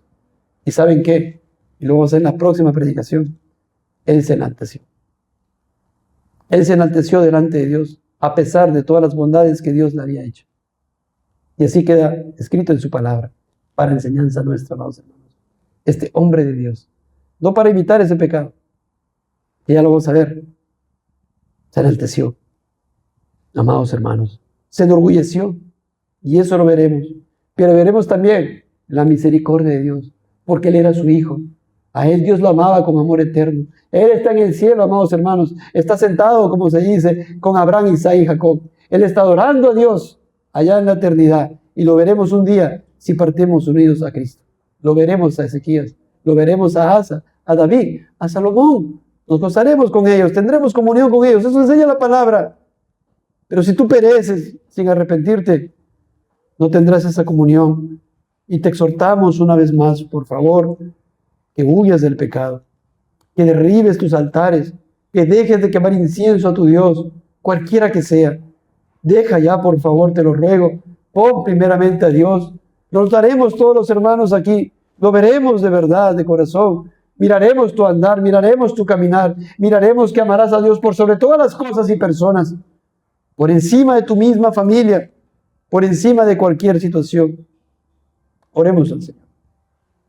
¿Y saben qué? Y lo vamos a hacer en la próxima predicación. Él se enalteció. Él se enalteció delante de Dios a pesar de todas las bondades que Dios le había hecho. Y así queda escrito en su palabra para enseñanza nuestra, amados hermanos. Este hombre de Dios, no para evitar ese pecado, que ya lo vamos a ver, se enalteció, amados hermanos, se enorgulleció, y eso lo veremos. Pero veremos también la misericordia de Dios, porque él era su hijo. A él Dios lo amaba con amor eterno. Él está en el cielo, amados hermanos. Está sentado, como se dice, con Abraham, Isaac y Jacob. Él está adorando a Dios allá en la eternidad. Y lo veremos un día si partimos unidos a Cristo. Lo veremos a Ezequías. Lo veremos a Asa, a David, a Salomón. Nos gozaremos con ellos. Tendremos comunión con ellos. Eso enseña la palabra. Pero si tú pereces sin arrepentirte, no tendrás esa comunión. Y te exhortamos una vez más, por favor, que huyas del pecado, que derribes tus altares, que dejes de quemar incienso a tu Dios, cualquiera que sea. Deja ya, por favor, te lo ruego. Pon primeramente a Dios. Nos daremos todos los hermanos aquí. Lo veremos de verdad, de corazón. Miraremos tu andar, miraremos tu caminar. Miraremos que amarás a Dios por sobre todas las cosas y personas. Por encima de tu misma familia. Por encima de cualquier situación. Oremos al Señor.